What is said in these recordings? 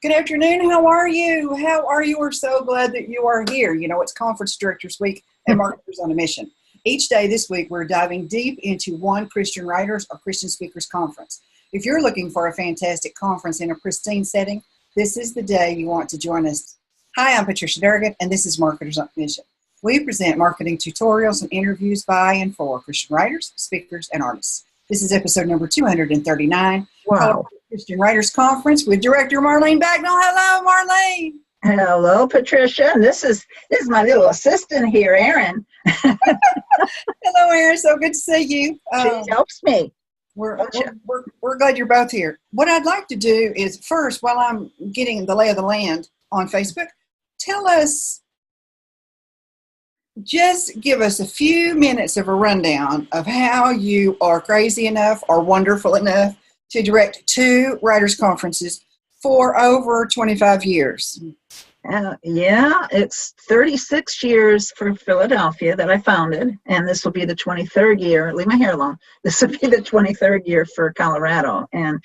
Good afternoon. How are you? How are you? We're so glad that you are here. You know, it's Conference Directors Week and Marketers on a Mission. Each day this week, we're diving deep into one Christian Writers or Christian Speakers Conference. If you're looking for a fantastic conference in a pristine setting, this is the day you want to join us. Hi, I'm Patricia Durgan, and this is Marketers on a Mission. We present marketing tutorials and interviews by and for Christian writers, speakers, and artists. This is episode number 239. Wow. Christian Writers Conference with Director Marlene Bagnull. Hello, Marlene. Hello, Patricia. This is my little assistant here, Erin. Hello, Erin. So good to see you. She helps me. We're glad you're both here. What I'd like to do is first, while I'm getting the lay of the land on Facebook, just give us a few minutes of a rundown of how you are crazy enough or wonderful enough to direct two writers' conferences for over 25 years. It's 36 years for Philadelphia that I founded, and this will be the 23rd year. Leave my hair alone. This will be the 23rd year for Colorado. And,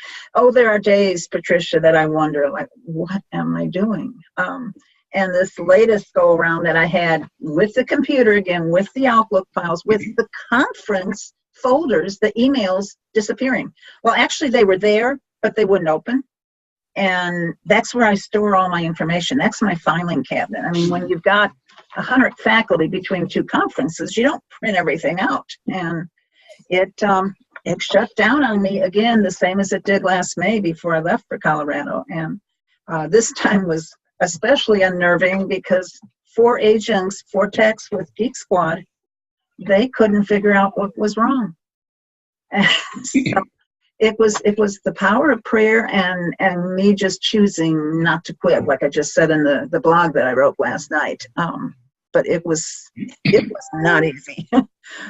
there are days, Patricia, that I wonder, like, what am I doing? And this latest go-around that I had with the computer, again, with the Outlook files, with the conference folders, the emails disappearing. Well, actually, they were there, but they wouldn't open. And that's where I store all my information. That's my filing cabinet. I mean, when you've got 100 faculty between two conferences, you don't print everything out. And it shut down on me again, the same as it did last May before I left for Colorado. And this time was especially unnerving because 4 agents, 4 techs with Geek Squad, they couldn't figure out what was wrong. And so it was the power of prayer and me just choosing not to quit, like I just said in the blog that I wrote last night. But it was not easy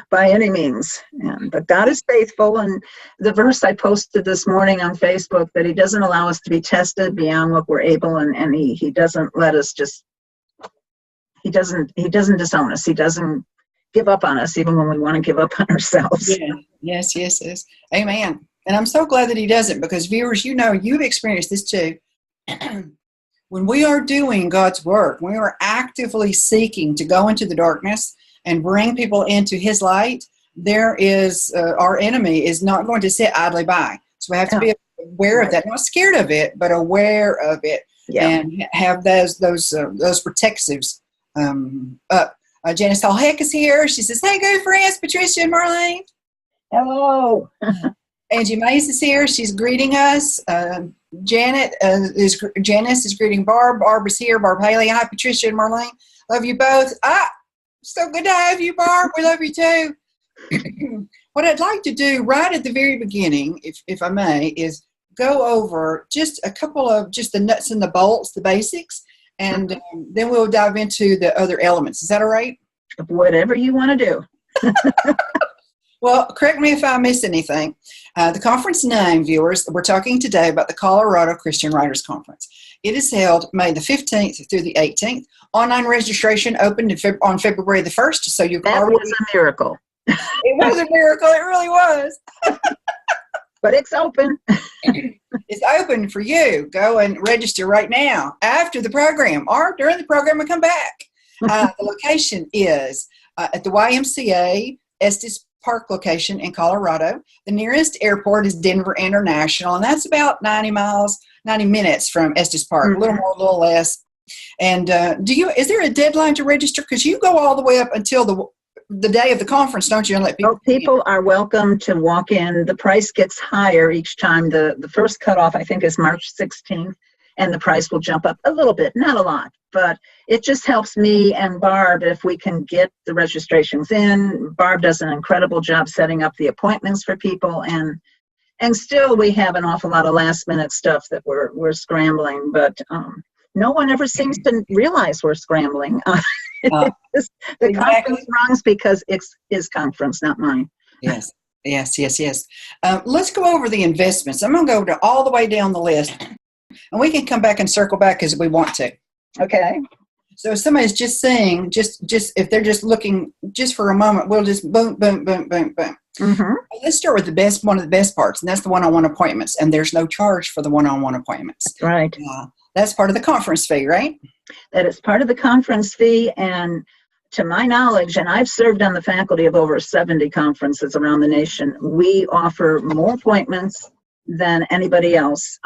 by any means. But God is faithful, and the verse I posted this morning on Facebook, that He doesn't allow us to be tested beyond what we're able, and He doesn't let us He doesn't disown us. He doesn't give up on us even when we want to give up on ourselves. Yeah. Yes. Amen. And I'm so glad that He doesn't, because viewers, you've experienced this too. When we are doing God's work, we are actively seeking to go into the darkness and bring people into His light. There is our enemy is not going to sit idly by. So we have to be aware of that, not scared of it, but aware of it, and have those protectives up. Janice Hall Heck is here. She says, "Hey, good friends, Patricia and Marlene." Hello. Angie Mace is here. She's greeting us. Janice is greeting Barb. Barb is here. Barb Haley. Hi, Patricia and Marlene. Love you both. So good to have you, Barb. We love you too. What I'd like to do right at the very beginning, if I may, is go over just a couple of just the nuts and the bolts, the basics, and then we'll dive into the other elements. Is that all right? Whatever you want to do. Well, correct me if I miss anything. The conference name, viewers, we're talking today about the Colorado Christian Writers Conference. It is held May the 15th through the 18th. Online registration opened on February the 1st, so you That was a miracle. It was a miracle. It really was. But it's open. It's open for you. Go and register right now after the program or during the program and come back. The location is at the YMCA Estes Park location in Colorado. The nearest airport is Denver International, and that's about 90 minutes from Estes Park, a little more, a little less. And is there a deadline to register? Because you go all the way up until the day of the conference, don't you? And let people are welcome to walk in. The price gets higher each time. The first cutoff, I think, is March 16th, and the price will jump up a little bit, not a lot. But it just helps me and Barb if we can get the registrations in. Barb does an incredible job setting up the appointments for people, and still we have an awful lot of last minute stuff that we're scrambling. But no one ever seems to realize we're scrambling. The conference runs because it's his conference, not mine. Yes. Let's go over the investments. I'm going to go all the way down the list, and we can come back and circle back as we want to. Okay. So if somebody's just saying, just if they're just looking just for a moment, we'll just boom. Mm-hmm. Let's start with one of the best parts, and that's the one-on-one appointments. And there's no charge for the one-on-one appointments. Right. That's part of the conference fee, right? That is part of the conference fee. And to my knowledge, and I've served on the faculty of over 70 conferences around the nation, we offer more appointments than anybody else.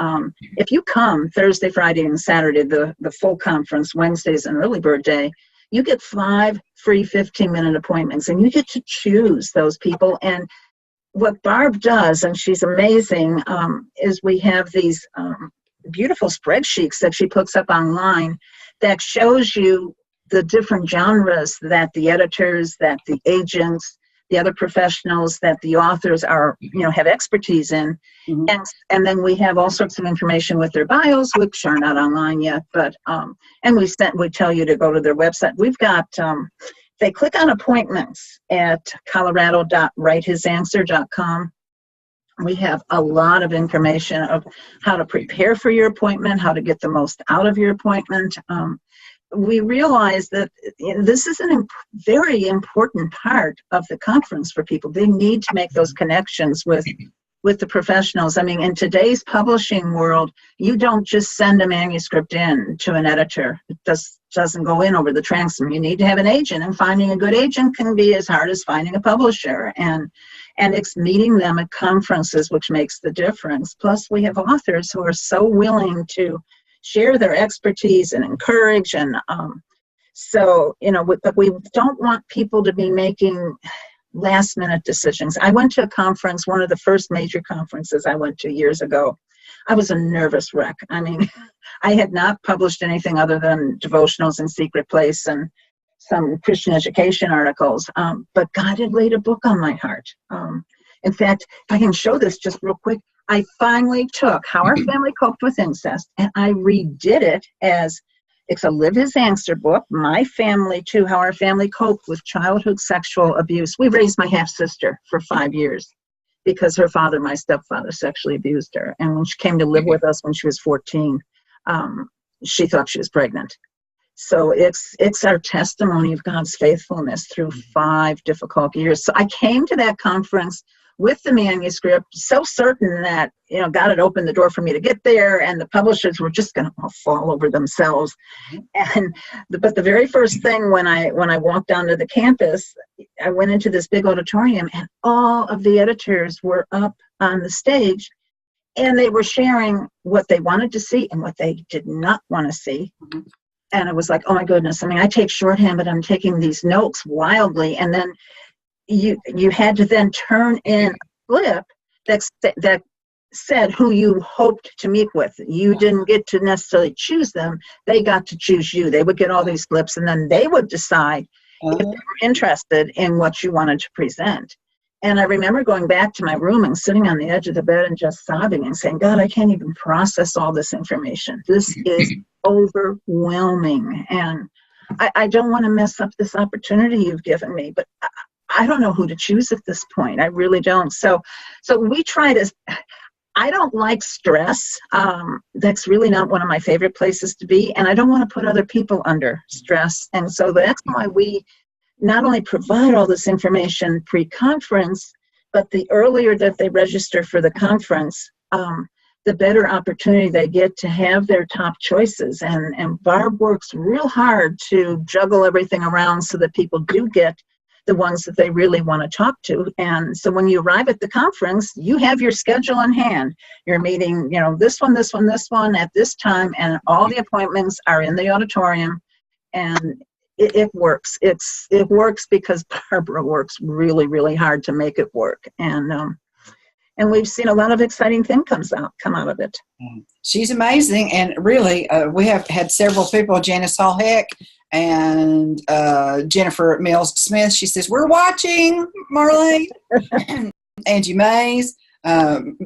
If you come Thursday, Friday, and Saturday, the full conference, Wednesday's an early bird day, you get 5 free 15-minute appointments, and you get to choose those people. And what Barb does, and she's amazing, is we have these beautiful spreadsheets that she puts up online that shows you the different genres that the editors, that the agents, the other professionals, that the authors are, have expertise in. Mm-hmm. And then we have all sorts of information with their bios, which are not online yet, but, and we tell you to go to their website. We've got, they click on appointments at colorado.writehis-answer.com. We have a lot of information of how to prepare for your appointment, how to get the most out of your appointment. We realize that this is a very important part of the conference for people. They need to make those connections with the professionals. I mean, in today's publishing world, you don't just send a manuscript in to an editor. It doesn't go in over the transom. You need to have an agent, and finding a good agent can be as hard as finding a publisher. And it's meeting them at conferences which makes the difference. Plus, we have authors who are so willing to share their expertise and encourage. And but we don't want people to be making last minute decisions. I went to a conference, one of the first major conferences I went to years ago. I was a nervous wreck. I mean, I had not published anything other than devotionals in Secret Place and some Christian education articles, but God had laid a book on my heart. In fact, if I can show this just real quick, I finally took How Our Family Coped with Incest, and I redid it as it's a Live His Answer book, my family too, How Our Family Coped with Childhood Sexual Abuse. We raised my half-sister for 5 years because her father, my stepfather, sexually abused her. And when she came to live with us when she was 14, she thought she was pregnant. So it's our testimony of God's faithfulness through 5 difficult years. So I came to that conference with the manuscript, so certain that, God had opened the door for me to get there, and the publishers were just going to fall over themselves. But the very first thing when I walked onto the campus, I went into this big auditorium, and all of the editors were up on the stage, and they were sharing what they wanted to see and what they did not want to see. Mm-hmm. And it was like, oh my goodness. I mean, I take shorthand, but I'm taking these notes wildly. And then you had to then turn in a slip that said who you hoped to meet with. You didn't get to necessarily choose them. They got to choose you. They would get all these slips, and then they would decide if they were interested in what you wanted to present. And I remember going back to my room and sitting on the edge of the bed and just sobbing and saying, God, I can't even process all this information. This is overwhelming. And I don't want to mess up this opportunity you've given me, but I don't know who to choose at this point. I really don't. So we try to, I don't like stress. That's really not one of my favorite places to be. And I don't want to put other people under stress. And so that's why we not only provide all this information pre-conference, but the earlier that they register for the conference, the better opportunity they get to have their top choices. And Barb works real hard to juggle everything around so that people do get the ones that they really want to talk to. And so when you arrive at the conference, you have your schedule in hand. You're meeting, this one at this time, and all the appointments are in the auditorium. And it works. It works because Barbara works really, really hard to make it work. And we've seen a lot of exciting things come out of it. She's amazing. And really, we have had several people, Janice Hall Heck and Jennifer Mills Smith. She says, we're watching, Marlene. Angie Mays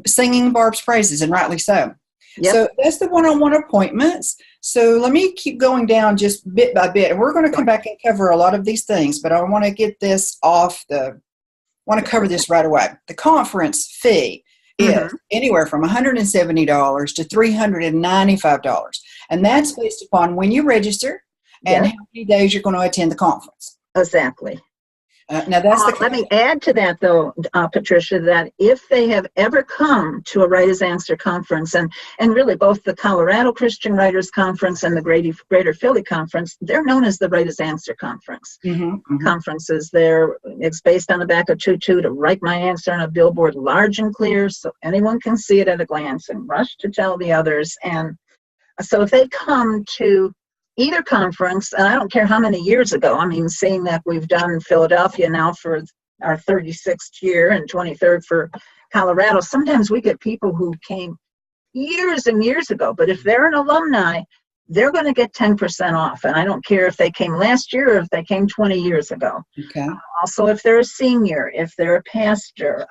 singing Barb's praises, and rightly so. Yep. So that's the one-on-one appointments. So let me keep going down just bit by bit. And we're going to come back and cover a lot of these things, but I want to get this want to cover this right away. The conference fee is anywhere from $170 to $395. And that's based upon when you register and how many days you're going to attend the conference. Exactly. Now that's Let me add to that, though, Patricia, that if they have ever come to a Writers Answer conference, and really both the Colorado Christian Writers Conference and the Greater Philly Conference, they're known as the Writers Answer Conference. Conferences. It's based on the back of Tutu to write my answer on a billboard large and clear so anyone can see it at a glance and rush to tell the others. And so if they come to either conference, and I don't care how many years ago, I mean, seeing that we've done Philadelphia now for our 36th year and 23rd for Colorado, sometimes we get people who came years and years ago, but if they're an alumni, they're going to get 10% off. And I don't care if they came last year or if they came 20 years ago. Okay. Also, if they're a senior, if they're a pastor,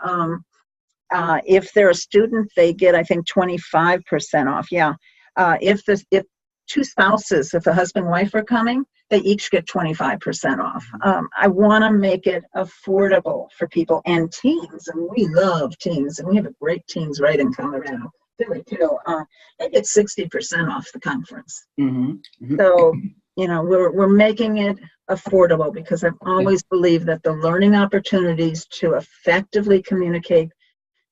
if they're a student, they get, I think, 25% off. Yeah. If two spouses, if a husband and wife are coming, they each get 25% off. I want to make it affordable for people and teens, and we love teens, and we have a great teens right in Colorado. Really too. They get 60% off the conference. So, we're making it affordable because I've always believed that the learning opportunities to effectively communicate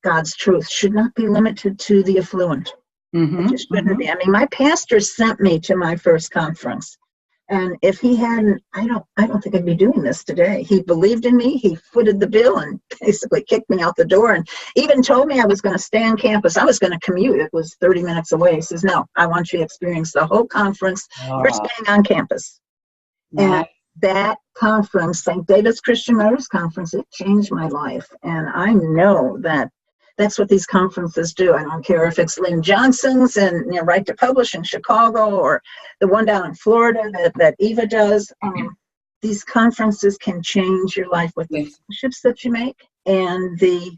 God's truth should not be limited to the affluent. It just shouldn't be. I mean, my pastor sent me to my first conference, and if he hadn't, I don't think I'd be doing this today. He believed in me. He footed the bill and basically kicked me out the door, and even told me I was going to stay on campus. I was going to commute. It was 30 minutes away. He says, "No, I want you to experience the whole conference. You're staying on campus." And that conference, St. David's Christian Writers Conference, it changed my life, and I know that. That's what these conferences do. I don't care if it's Lynn Johnson's and Right to Publish in Chicago or the one down in Florida that Eva does. These conferences can change your life with the friendships that you make and the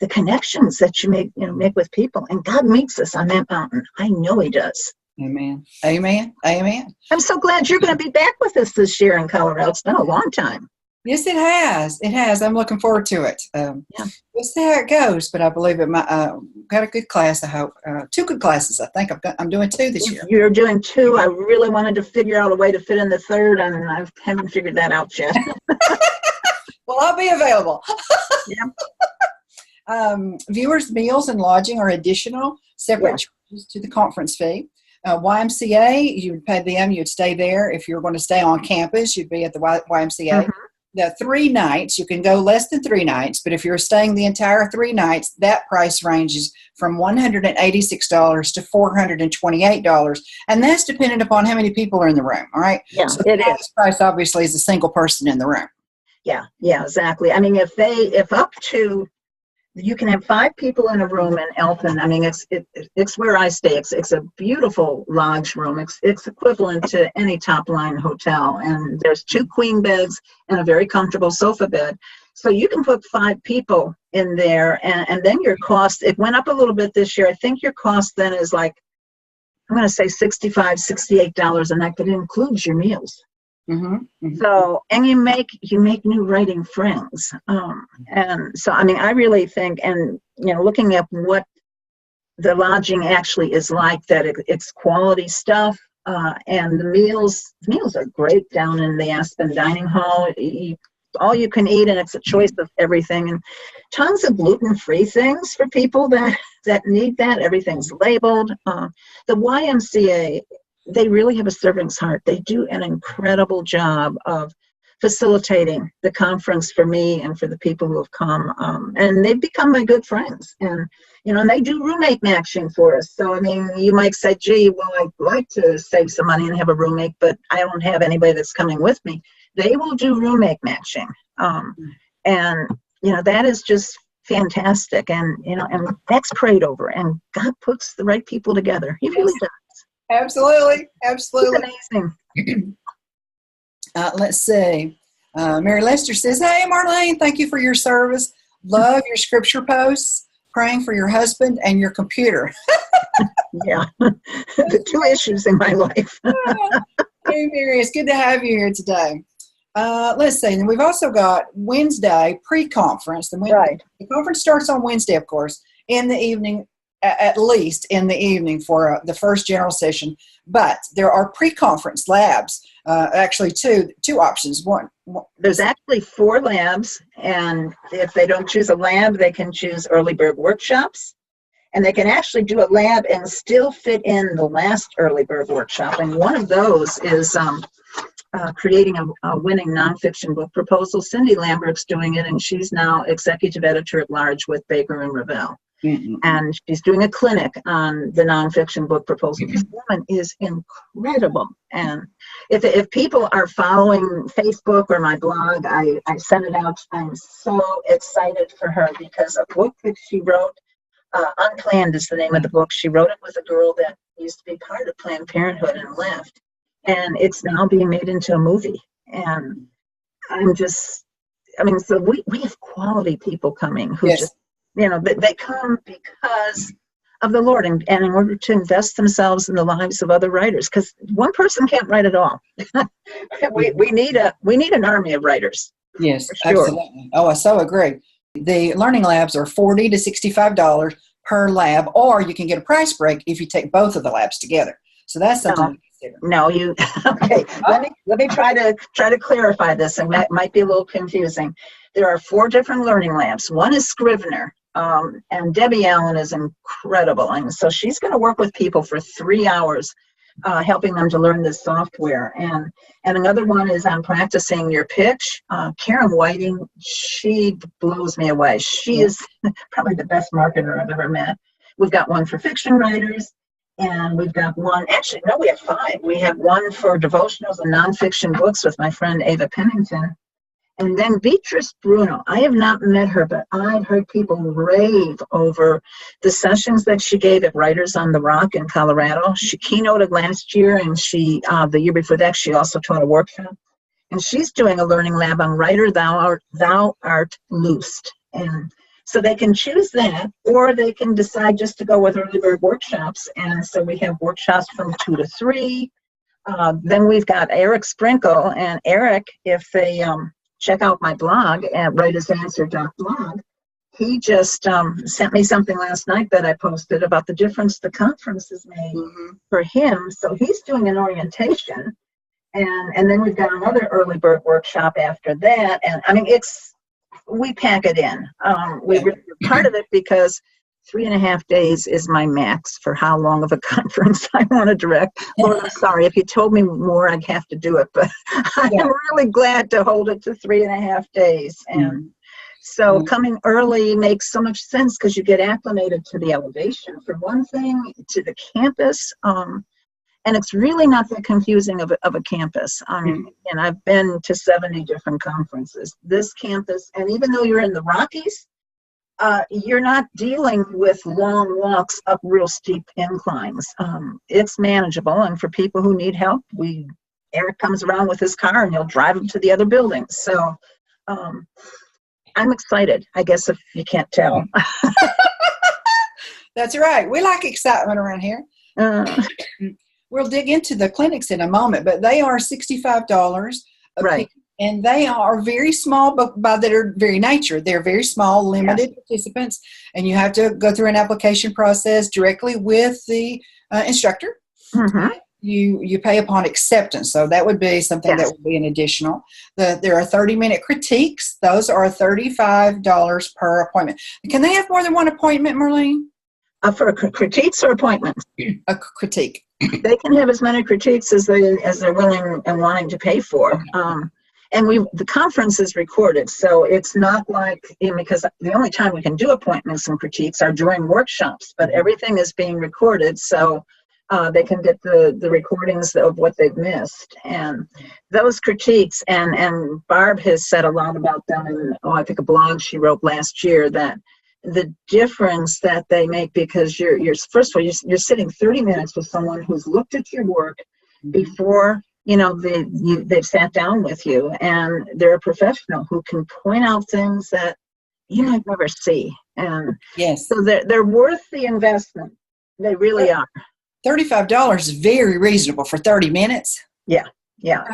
connections that you make with people. And God meets us on that mountain. I know He does. Amen. Amen. Amen. I'm so glad you're going to be back with us this year in Colorado. It's been a long time. Yes, it has. It has. I'm looking forward to it. We'll see how it goes, but I believe it might. Got a good class, I hope. 2 good classes, I think. I'm doing 2 this year. You're doing 2. I really wanted to figure out a way to fit in the 3rd, and I haven't figured that out yet. Well, I'll be available. Viewers' meals and lodging are additional, separate charges to the conference fee. YMCA, you would pay them. You would stay there. If you're going to stay on campus, you'd be at the YMCA. The 3 nights, you can go less than 3 nights, but if you're staying the entire 3 nights, that price ranges from $186 to $428, and that's dependent upon how many people are in the room. All right. Yeah, so the highest price obviously is a single person in the room. Yeah, exactly. I mean, if up to you can have 5 people in a room in Elton. I mean, it's where I stay. It's a beautiful lodge room. It's equivalent to any top line hotel. And there's 2 queen beds and a very comfortable sofa bed. So you can put 5 people in there, and then your cost, it went up a little bit this year. I think your cost then is like, I'm going to say $65, $68 a night, but it includes your meals. So, and you make new writing friends. And so, I mean, I really think, and, looking at what the lodging actually is like, that it's quality stuff. And the meals are great down in the Aspen Dining Hall. All you can eat, and it's a choice of everything, and tons of gluten-free things for people that need that. Everything's labeled. The YMCA, they really have a servant's heart. They do an incredible job of facilitating the conference for me and for the people who have come. And they've become my good friends. And, and they do roommate matching for us. So, I mean, you might say, gee, well, I'd like to save some money and have a roommate, but I don't have anybody that's coming with me. They will do roommate matching. And, that is just fantastic. And, and that's prayed over. And God puts the right people together. He really does. Absolutely. It's amazing. Let's see. Mary Lester says, hey, Marlene, thank you for your service. Love your scripture posts, praying for your husband and your computer. Yeah. The 2 issues in my life. Hey, Mary, it's good to have you here today. Let's see. And we've also got Wednesday pre-conference. The conference starts on Wednesday, of course. In the evening, at least in the evening for the first general session. But there are pre-conference labs. Actually, two options. One, there's actually 4 labs, and if they don't choose a lab, they can choose early bird workshops, and they can actually do a lab and still fit in the last early bird workshop. And one of those is creating a winning nonfiction book proposal. Cindy Lambert's doing it, and she's now executive editor at large with Baker and Revell. mm-hmm. And she's doing a clinic on the nonfiction book proposal. This woman is incredible. And if people are following Facebook or my blog, I sent it out. I'm so excited for her because a book that she wrote, Unplanned is the name of the book. She wrote it with a girl that used to be part of Planned Parenthood and left. And it's now being made into a movie. And so we have quality people coming who yes. just, they come because of the Lord and in order to invest themselves in the lives of other writers, because one person can't write it all. we need an army of writers. Yes, sure. Absolutely. Oh, I so agree. The learning labs are $40 to $65 per lab, or you can get a price break if you take both of the labs together. So that's something to consider. No, okay. Let me try to clarify this, and that might be a little confusing. There are 4 different learning labs. One is Scrivener, and Debbie Allen is incredible, and so she's going to work with people for 3 hours, helping them to learn this software. And another one is on practicing your pitch. Karen Whiting, she blows me away. She is probably the best marketer I've ever met. We've got one for fiction writers. And we've got one, actually, no, we have 5. We have one for devotionals and nonfiction books with my friend Ava Pennington. And then Beatrice Bruno. I have not met her, but I've heard people rave over the sessions that she gave at Writers on the Rock in Colorado. She keynoted last year, and the year before that, she also taught a workshop. And she's doing a learning lab on Writer, Thou Art Loosed. And so they can choose that, or they can decide just to go with early bird workshops. And so we have workshops from 2 to 3. Then we've got Eric Sprinkle. And Eric, if they check out my blog at writeranswer.blog, he just sent me something last night that I posted about the difference the conference has made for him. So he's doing an orientation. And then we've got another early bird workshop after that. And we pack it in. We're part of it because 3.5 days is my max for how long of a conference I want to direct. Lord, I'm sorry. If you told me more, I'd have to do it. But I'm really glad to hold it to 3.5 days. And so coming early makes so much sense because you get acclimated to the elevation, for one thing, to the campus. And it's really not that confusing of a campus. And I've been to 70 different conferences. This campus, and even though you're in the Rockies, you're not dealing with long walks up real steep inclines. It's manageable, and for people who need help, Eric comes around with his car and he'll drive them to the other buildings. So I'm excited, I guess, if you can't tell. That's right. We like excitement around here. We'll dig into the clinics in a moment, but they are $65 right. And they are very small, but by their very nature, they're very small, limited participants, and you have to go through an application process directly with the instructor. You pay upon acceptance, so that would be something that would be an additional. There are 30-minute critiques. Those are $35 per appointment. Can they have more than one appointment, Marlene? For critiques or appointments? A critique. They can have as many critiques as they're willing and wanting to pay for. And the conference is recorded, so it's not like, because the only time we can do appointments and critiques are during workshops, but everything is being recorded, so they can get the recordings of what they've missed. And those critiques, and Barb has said a lot about them in, I think a blog she wrote last year, that the difference that they make, because you're first of all, you're sitting 30 minutes with someone who's looked at your work before they've sat down with you, and they're a professional who can point out things that you might never see. And so they're worth the investment. They really are. $35 is very reasonable for 30 minutes. Yeah.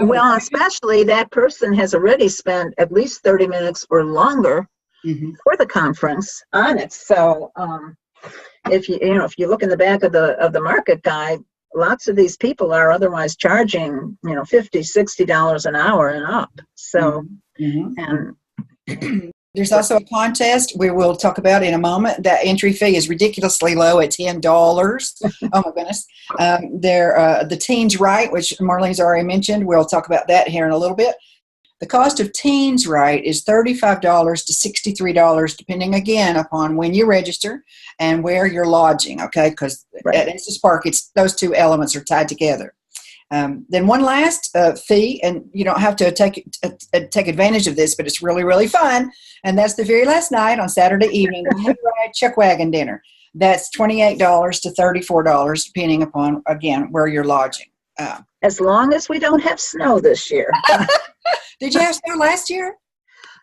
Well, especially that person has already spent at least 30 minutes or longer for the conference on it. So, if you look in the back of the market guide, lots of these people are otherwise charging, $50-$60 an hour and up. So, and there's also a contest we will talk about in a moment. That entry fee is ridiculously low at $10. Oh my goodness. The Teens Right, which Marlene's already mentioned. We'll talk about that here in a little bit. The cost of Teens Right is $35 to $63, depending again upon when you register and where you're lodging. Okay, because at Estes Park, those two elements are tied together. Then one last fee, and you don't have to take advantage of this, but it's really, really fun. And that's the very last night on Saturday evening, the Hayride Chuck Wagon Dinner. That's $28 to $34, depending upon, again, where you're lodging. As long as we don't have snow this year. Did you have snow last year?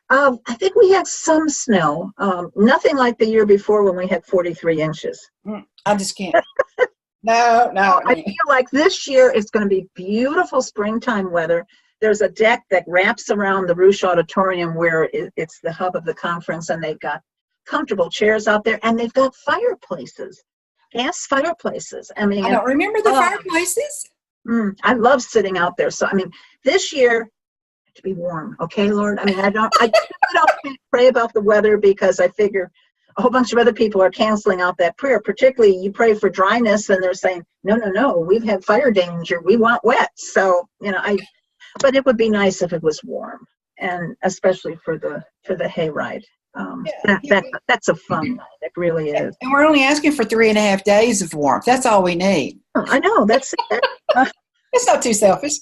I think we had some snow. Nothing like the year before when we had 43 inches. I just can't. No. I feel like this year it's going to be beautiful springtime weather. There's a deck that wraps around the Rouge Auditorium where it's the hub of the conference, and they've got comfortable chairs out there, and they've got fireplaces, gas fireplaces. I don't remember the fireplaces. I love sitting out there. So, this year, to be warm, okay, Lord? I don't pray about the weather because I figure a whole bunch of other people are canceling out that prayer. Particularly, you pray for dryness, and they're saying, no, we've had fire danger. We want wet. So, but it would be nice if it was warm, and especially for the hayride. That's a fun night. It really is. And we're only asking for 3.5 days of warmth. That's all we need. I know. That's it. It's not too selfish.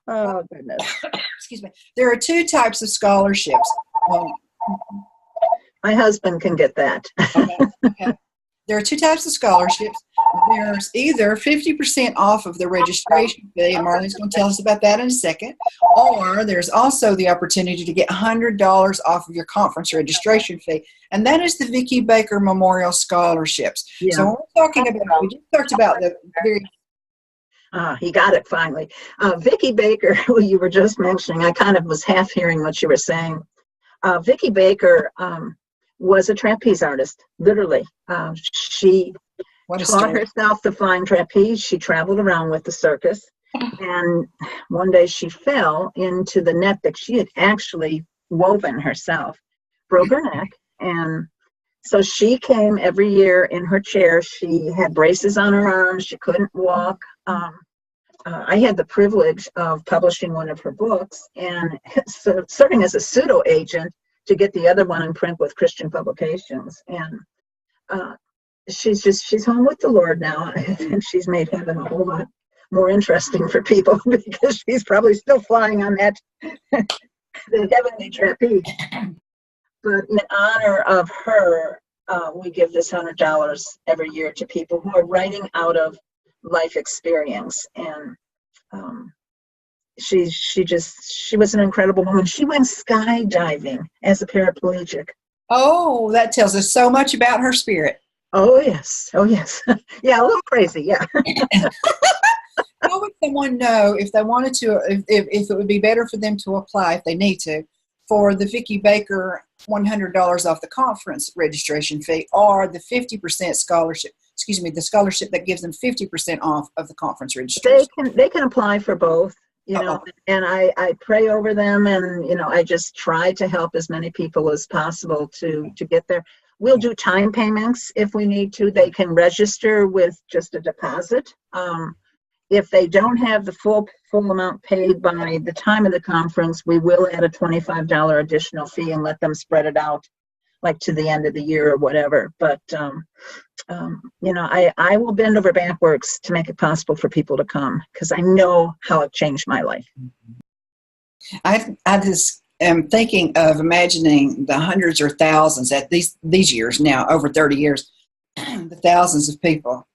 Oh, goodness. Excuse me. There are two types of scholarships. My husband can get that. Okay. There are two types of scholarships. There's either 50% off of the registration fee, and Marlene's going to tell us about that in a second, or there's also the opportunity to get $100 off of your conference registration fee, and that is the Vicki Baker Memorial Scholarships. Yeah. So we just talked about the very... he got it finally. Vicki Baker, who you were just mentioning, I kind of was half hearing what you were saying. Vicki Baker was a trapeze artist, literally. She taught herself the flying trapeze. She traveled around with the circus. And one day she fell into the net that she had actually woven herself, broke her neck. And so she came every year in her chair. She had braces on her arms. She couldn't walk. I had the privilege of publishing one of her books and serving as a pseudo agent to get the other one in print with Christian Publications. And she's home with the Lord now, and she's made heaven a whole lot more interesting for people because she's probably still flying on that the heavenly trapeze. But in honor of her, we give this $100 every year to people who are writing out of life experience. And she was an incredible woman. She went skydiving as a paraplegic. Oh, that tells us so much about her spirit. Oh yes. Yeah, a little crazy. Yeah. How would someone know if they wanted to, if it would be better for them to apply, if they need to, for the Vicki Baker $100 off the conference registration fee, or the 50% scholarship? Excuse me, the scholarship that gives them 50% off of the conference registration. They can apply for both, and I pray over them, and I just try to help as many people as possible to get there. We'll do time payments if we need to. They can register with just a deposit. If they don't have the full amount paid by the time of the conference, we will add a $25 additional fee and let them spread it out, like to the end of the year or whatever. But I will bend over backwards to make it possible for people to come, because I know how it changed my life. I just am thinking of imagining the hundreds or thousands at these years now, over 30 years, the thousands of people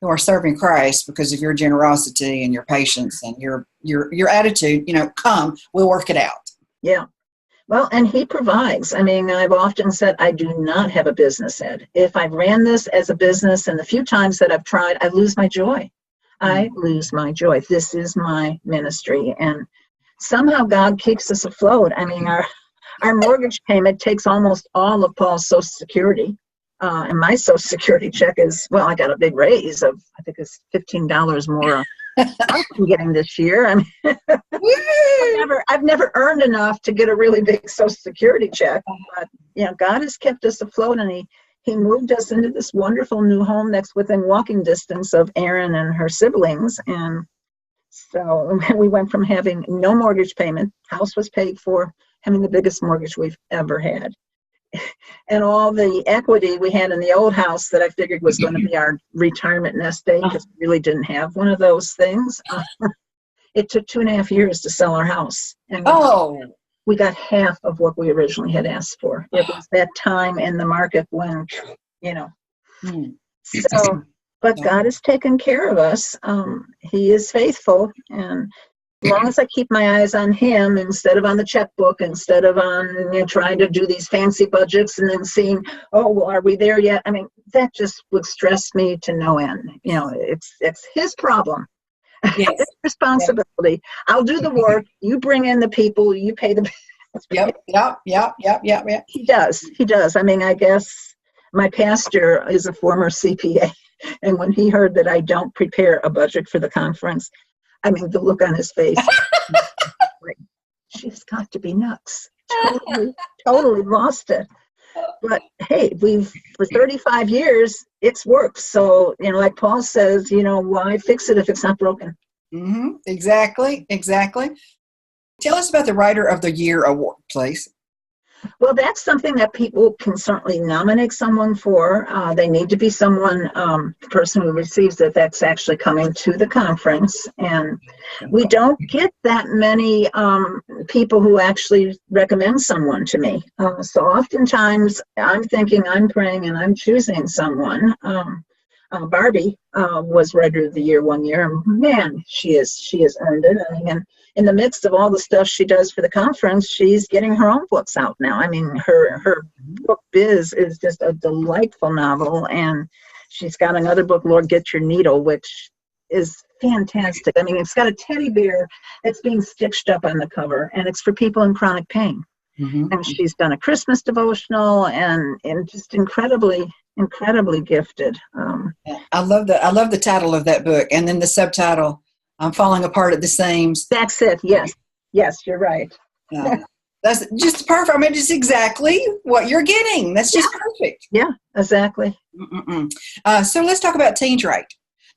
who are serving Christ because of your generosity and your patience and your attitude. Come, we'll work it out. Yeah. Well, and he provides. I've often said I do not have a business head. If I've ran this as a business, and the few times that I've tried, I lose my joy. I lose my joy. This is my ministry. And somehow God keeps us afloat. Our mortgage payment takes almost all of Paul's Social Security. And my Social Security check is, well, I got a big raise of, I think it's $15 more I'm getting this year. I mean, I've never earned enough to get a really big Social Security check, but God has kept us afloat, and He moved us into this wonderful new home that's within walking distance of Erin and her siblings, and so we went from having no mortgage payment, house was paid for, having the biggest mortgage we've ever had. And all the equity we had in the old house that I figured was going to be our retirement nest egg, because we really didn't have one of those things. It took 2.5 years to sell our house. And we got half of what we originally had asked for. It was that time in the market when, So, but God has taken care of us. He is faithful. And as long as I keep my eyes on Him instead of on the checkbook, instead of on trying to do these fancy budgets and then seeing, oh, well, are we there yet? I mean, that just would stress me to no end. It's His problem. Yes. It's responsibility. Yes. I'll do the work. You bring in the people. You pay the bills. Yep. He does. I mean, I guess my pastor is a former CPA, and when he heard that I don't prepare a budget for the conference, I mean, the look on his face, she's got to be nuts. Totally lost it. But hey, for 35 years, it's worked. So, like Paul says, why fix it if it's not broken? Mm-hmm. Exactly. Tell us about the Writer of the Year award, please. Well, that's something that people can certainly nominate someone for. They need to be someone, the person who receives it, that's actually coming to the conference. And we don't get that many people who actually recommend someone to me. So oftentimes I'm thinking, I'm praying, and I'm choosing someone. Barbie was Writer of the Year one year. Man, she has earned it. I mean, in the midst of all the stuff she does for the conference, she's getting her own books out now. I mean, her book Biz is just a delightful novel, and she's got another book, Lord, Get Your Needle, which is fantastic. I mean, it's got a teddy bear that's being stitched up on the cover, and it's for people in chronic pain. Mm-hmm. And she's done a Christmas devotional, and just incredibly gifted. I love the title of that book, and then the subtitle, I'm falling apart at the seams. That's it. Yes, you're right. That's just perfect. I mean, it's exactly what you're getting. That's just perfect. Yeah, exactly. So let's talk about Teen Trade.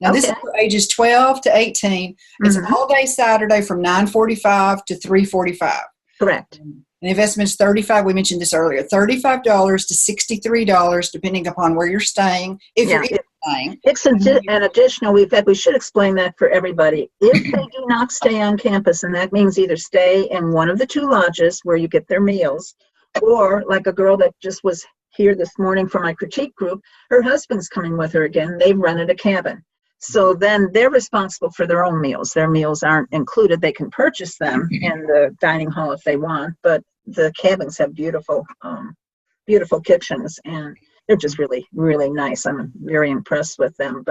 Now, This is for ages 12 to 18. It's an all-day Saturday from 9:45 to 3:45. Correct. The investment's $35. We mentioned this earlier. $35 to $63, depending upon where you're staying. If you're staying, it's an additional. We should explain that for everybody. If they do not stay on campus, and that means either stay in one of the 2 lodges where you get their meals, or like a girl that just was here this morning for my critique group, her husband's coming with her again. They've rented a cabin. So then they're responsible for their own meals. Their meals aren't included. They can purchase them in the dining hall if they want, but the cabins have beautiful kitchens, and they're just really, really nice. I'm very impressed with them.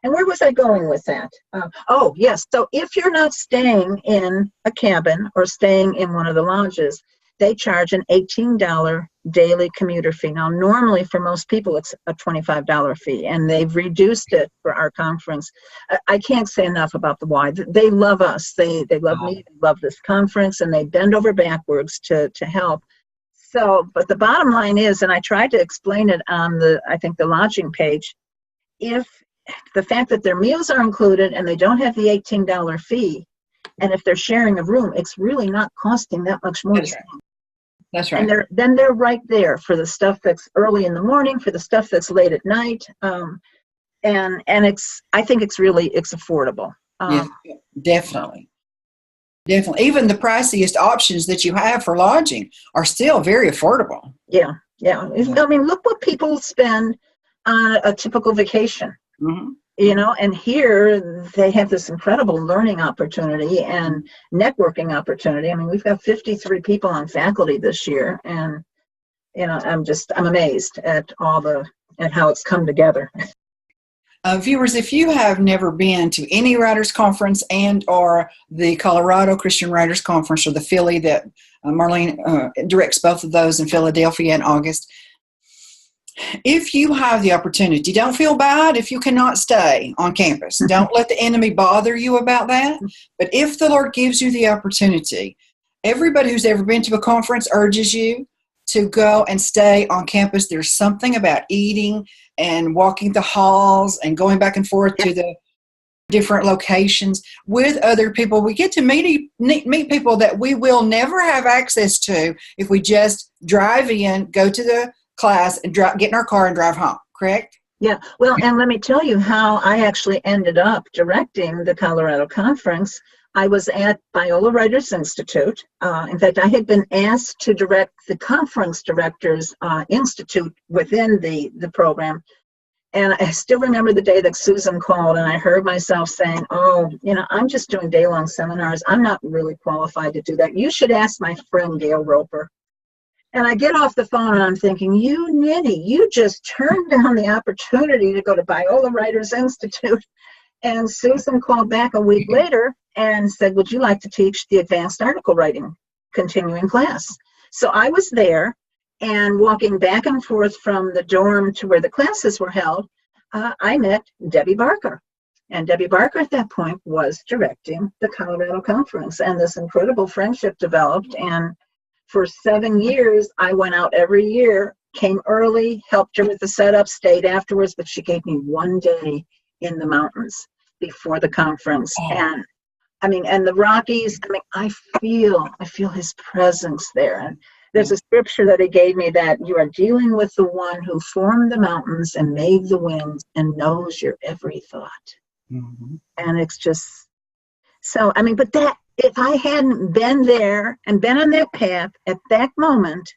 And where was I going with that? Yes. So if you're not staying in a cabin or staying in one of the lodges, they charge an $18 daily commuter fee. Now, normally for most people, it's a $25 fee, and they've reduced it for our conference. I can't say enough about the why. They love us. They love me. They love this conference, and they bend over backwards to help. So, but the bottom line is, and I tried to explain it on the lodging page, if the fact that their meals are included and they don't have the $18 fee, and if they're sharing a room, it's really not costing that much more. That's right. And they're right there for the stuff that's early in the morning, for the stuff that's late at night, and I think it's affordable. Definitely. Even the priciest options that you have for lodging are still very affordable. Yeah. I mean, look what people spend on a typical vacation. Mm-hmm. And here they have this incredible learning opportunity and networking opportunity. I mean, we've got 53 people on faculty this year, and I'm amazed at how it's come together. Viewers, if you have never been to any writers conference and or the Colorado Christian Writers Conference, or the Philly that Marlene directs both of those in Philadelphia in August, if you have the opportunity, don't feel bad if you cannot stay on campus. Don't let the enemy bother you about that. But if the Lord gives you the opportunity, everybody who's ever been to a conference urges you to go and stay on campus. There's something about eating and walking the halls and going back and forth to the different locations with other people. We get to meet people that we will never have access to if we just drive in, go to the class, and get in our car and drive home, correct? Yeah, well, and let me tell you how I actually ended up directing the Colorado Conference. I was at Biola Writers Institute. In fact, I had been asked to direct the Conference Directors Institute within the program. And I still remember the day that Susan called, and I heard myself saying, oh, I'm just doing day-long seminars. I'm not really qualified to do that. You should ask my friend Gail Roper. And I get off the phone and I'm thinking, you nitty, you just turned down the opportunity to go to Biola Writers Institute. And Susan called back a week later and said, would you like to teach the advanced article writing continuing class? So I was there, and walking back and forth from the dorm to where the classes were held, I met Debbie Barker. And Debbie Barker at that point was directing the Colorado Conference. And this incredible friendship developed. And for 7 years, I went out every year, came early, helped her with the setup, stayed afterwards, but she gave me 1 day in the mountains before the conference. And and the Rockies, I feel his presence there. And there's a scripture that he gave me that you are dealing with the one who formed the mountains and made the winds and knows your every thought. Mm-hmm. And it's just, so, but that, if I hadn't been there and been on that path at that moment,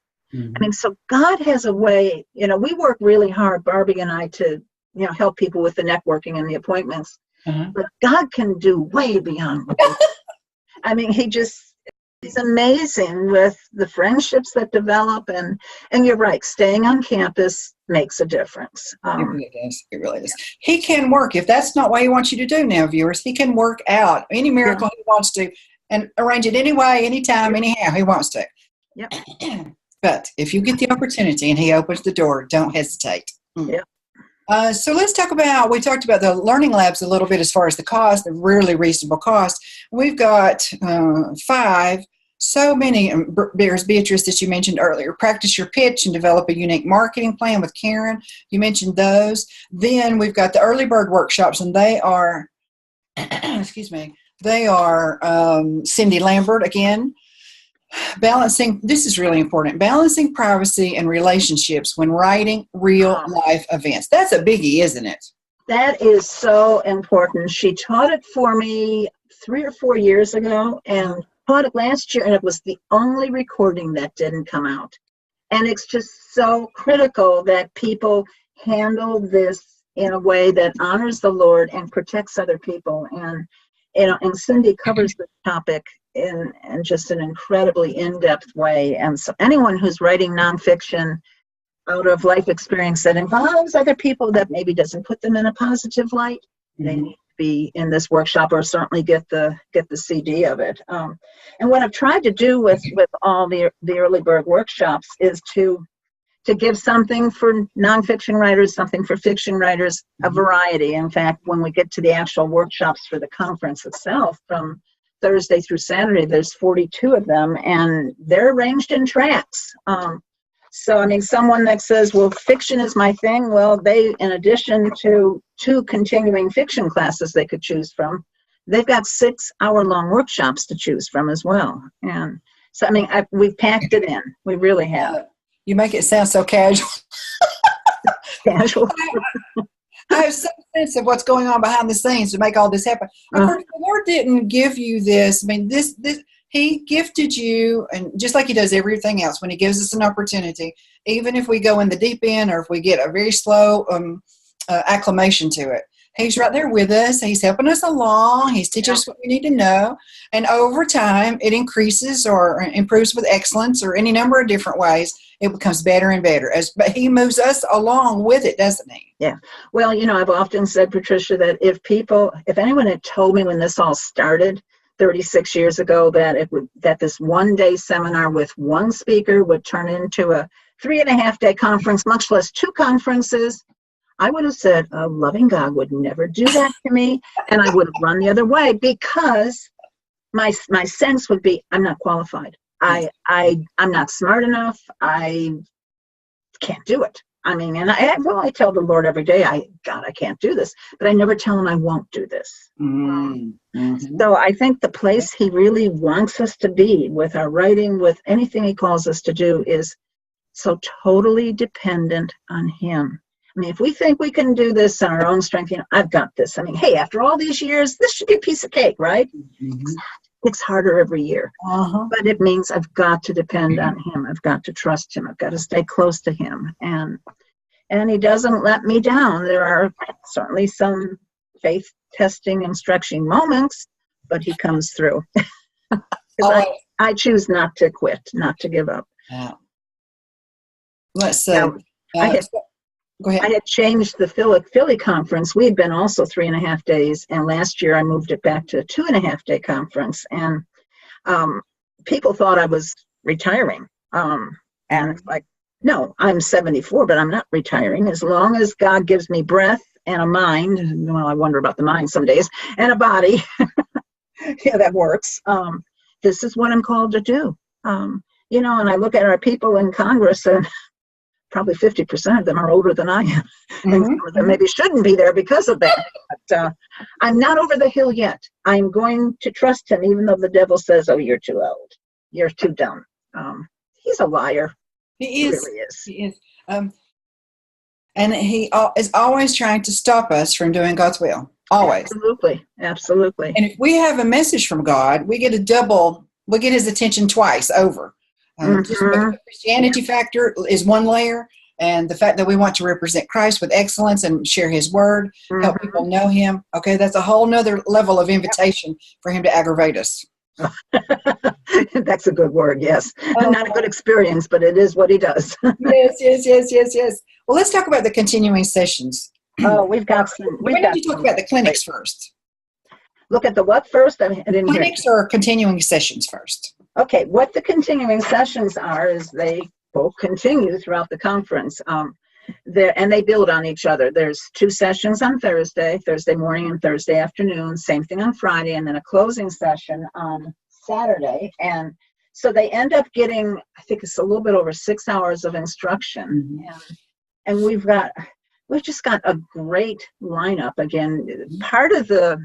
so God has a way, we work really hard, Barbie and I, to, help people with the networking and the appointments, but God can do way beyond what he's amazing with the friendships that develop, and you're right, staying on campus makes a difference. It really does. It really does. He can work. If that's not what he wants you to do now, viewers, he can work out any miracle he wants to and arrange it any way, anytime, anyhow he wants to. Yep. But if you get the opportunity and he opens the door, don't hesitate. Yep. So let's talk about, we talked about the learning labs a little bit as far as the cost, the really reasonable cost. We've got 5. So many, there's Beatrice that you mentioned earlier. Practice your pitch and develop a unique marketing plan with Karen. You mentioned those. Then we've got the early bird workshops, and they are, they are Cindy Lambert again. Balancing, this is really important, balancing privacy and relationships when writing real life events. That's a biggie, isn't it? That is so important. She taught it for me 3 or 4 years ago, and taught it last year, and it was the only recording that didn't come out. And it's just so critical that people handle this in a way that honors the Lord and protects other people. And Cindy covers this topic in just an incredibly in-depth way. And so anyone who's writing nonfiction out of life experience that involves other people that maybe doesn't put them in a positive light, they need to be in this workshop, or certainly get the CD of it. And what I've tried to do with all the early bird workshops is to give something for nonfiction writers, something for fiction writers, a variety. In fact, when we get to the actual workshops for the conference itself, from Thursday through Saturday, there's 42 of them, and they're arranged in tracks. So, someone that says, well, fiction is my thing, well, they, in addition to 2 continuing fiction classes they could choose from, they've got 6-hour-long workshops to choose from as well. And so, we've packed it in. We really have. You make it sound so casual. Casual. I have some sense of what's going on behind the scenes to make all this happen. Of course, the Lord didn't give you this. This He gifted you, and just like he does everything else, when he gives us an opportunity, even if we go in the deep end or if we get a very slow acclimation to it, he's right there with us. He's helping us along. He's teaching us what we need to know. And over time, it increases or improves with excellence or any number of different ways. It becomes better and better. But he moves us along with it, doesn't he? Yeah. Well, I've often said, Patricia, that if anyone had told me when this all started 36 years ago that this one-day seminar with one speaker would turn into a 3.5-day conference, much less 2 conferences, I would have said, a loving God would never do that to me, and I would have run the other way, because my sense would be, I'm not qualified. I'm not smart enough. I can't do it. I mean, and I tell the Lord every day, God, I can't do this, but I never tell him I won't do this. Mm-hmm. So I think the place he really wants us to be with our writing, with anything he calls us to do, is so totally dependent on him. I mean, if we think we can do this on our own strength, I've got this. I mean, hey, after all these years, this should be a piece of cake, right? Mm-hmm. It's harder every year, Uh-huh. but it means I've got to depend on him. I've got to trust him. I've got to stay close to him. And he doesn't let me down. There are certainly some faith testing and stretching moments, but he comes through. I choose not to quit, not to give up. Yeah. Let's see. Now, Go ahead. I had changed the Philly conference. We had been also 3.5 days, and last year I moved it back to a 2.5-day conference. And people thought I was retiring. And it's like, no, I'm 74, but I'm not retiring. As long as God gives me breath and a mind, well, I wonder about the mind some days, and a body, yeah, that works. This is what I'm called to do. And I look at our people in Congress, and probably 50% of them are older than I am. Mm-hmm. And some of them maybe shouldn't be there because of that. But I'm not over the hill yet. I'm going to trust him, even though the devil says, oh, you're too old. You're too dumb. He's a liar. He is. He really is. He is. And he is always trying to stop us from doing God's will. Always. Absolutely. Absolutely. And if we have a message from God, we get his attention twice over. Just the Christianity factor is one layer, and the fact that we want to represent Christ with excellence and share his word, help people know him. Okay, that's a whole nother level of invitation for him to aggravate us. That's a good word, yes. Not a good experience, but it is what he does. Yes. Well, let's talk about the continuing sessions. Oh, we've got some. We need to talk about the clinics first. Look at the what first? I didn't hear. Clinics or continuing sessions first. Okay, what the continuing sessions are is they both continue throughout the conference. And they build on each other. There's 2 sessions on Thursday morning and Thursday afternoon, same thing on Friday, and then a closing session on Saturday. And so they end up getting, I think it's a little bit over 6 hours of instruction. Mm-hmm. And we've just got a great lineup. Again, part of the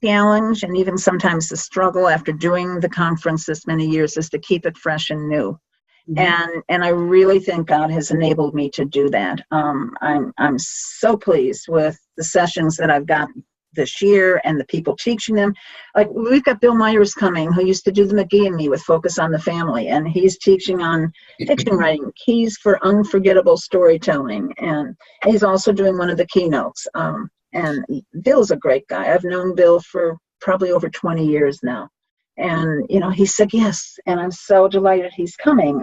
challenge and even sometimes the struggle after doing the conference this many years is to keep it fresh and new. Mm-hmm. And I really think God has enabled me to do that. I'm so pleased with the sessions that I've got this year and the people teaching them. Like, we've got Bill Myers coming, who used to do the McGee and Me with Focus on the Family, and he's teaching on fiction writing, keys for unforgettable storytelling, and he's also doing one of the keynotes. And Bill's a great guy. I've known Bill for probably over 20 years now. And, he said yes. And I'm so delighted he's coming.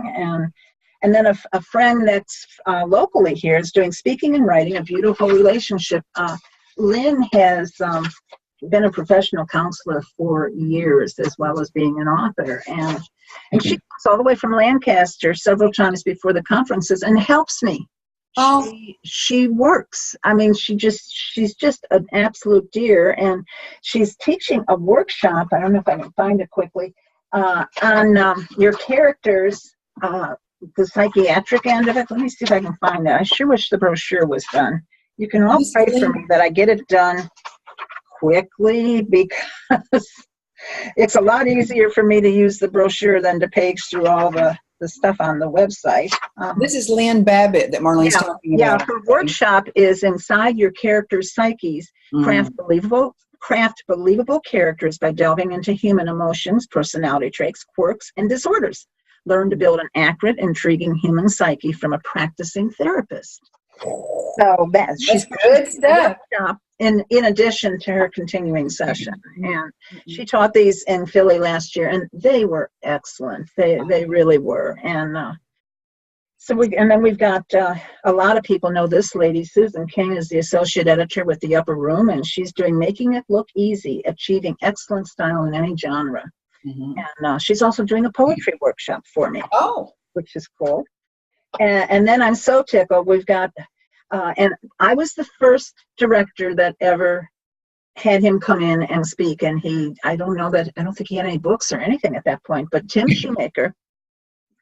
And then a friend that's locally here is doing speaking and writing, a beautiful relationship. Lynn has been a professional counselor for years, as well as being an author. And she comes all the way from Lancaster several times before the conferences and helps me. She works. I mean, she's just an absolute dear, and she's teaching a workshop. I don't know if I can find it quickly on your characters, the psychiatric end of it. Let me see if I can find that. I sure wish the brochure was done. You can all pray for me that I get it done quickly, because it's a lot easier for me to use the brochure than to page through all the stuff on the website. This is Lynn Babbitt that Marlene's talking about. Yeah, her workshop is Inside Your Character's Psyches, Craft believable characters by delving into human emotions, personality traits, quirks, and disorders. Learn to build an accurate, intriguing human psyche from a practicing therapist. So she's good stuff. In addition to her continuing session, and she taught these in Philly last year, and they were excellent. They really were. And then we've got a lot of people know this lady. Susan King is the associate editor with The Upper Room, and she's doing Making It Look Easy: Achieving Excellent Style in Any Genre. Mm-hmm. And she's also doing a poetry workshop for me. Oh, which is cool. And then I'm so tickled. We've got, and I was the first director that ever had him come in and speak. And I don't think he had any books or anything at that point, but Tim Shoemaker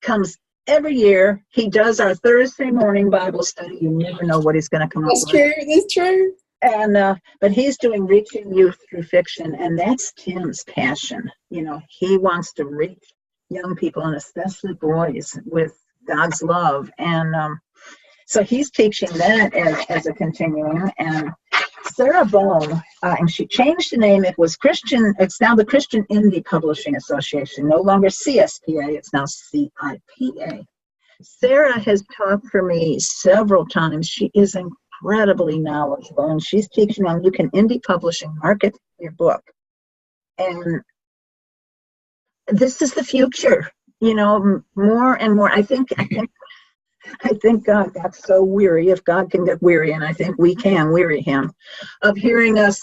comes every year. He does our Thursday morning Bible study. You never know what he's going to come up with. That's true. And but he's doing Reaching Youth Through Fiction, and that's Tim's passion. He wants to reach young people, and especially boys, with God's love. And so he's teaching that as a continuing. And Sarah Bohm, and she changed the name. It's now the Christian Indie Publishing Association, no longer CSPA, it's now CIPA. Sarah has taught for me several times. She is incredibly knowledgeable, and she's teaching on you can indie publishing market your book. And this is the future, more and more. I think God got so weary, if God can get weary, and I think we can weary him, of hearing us,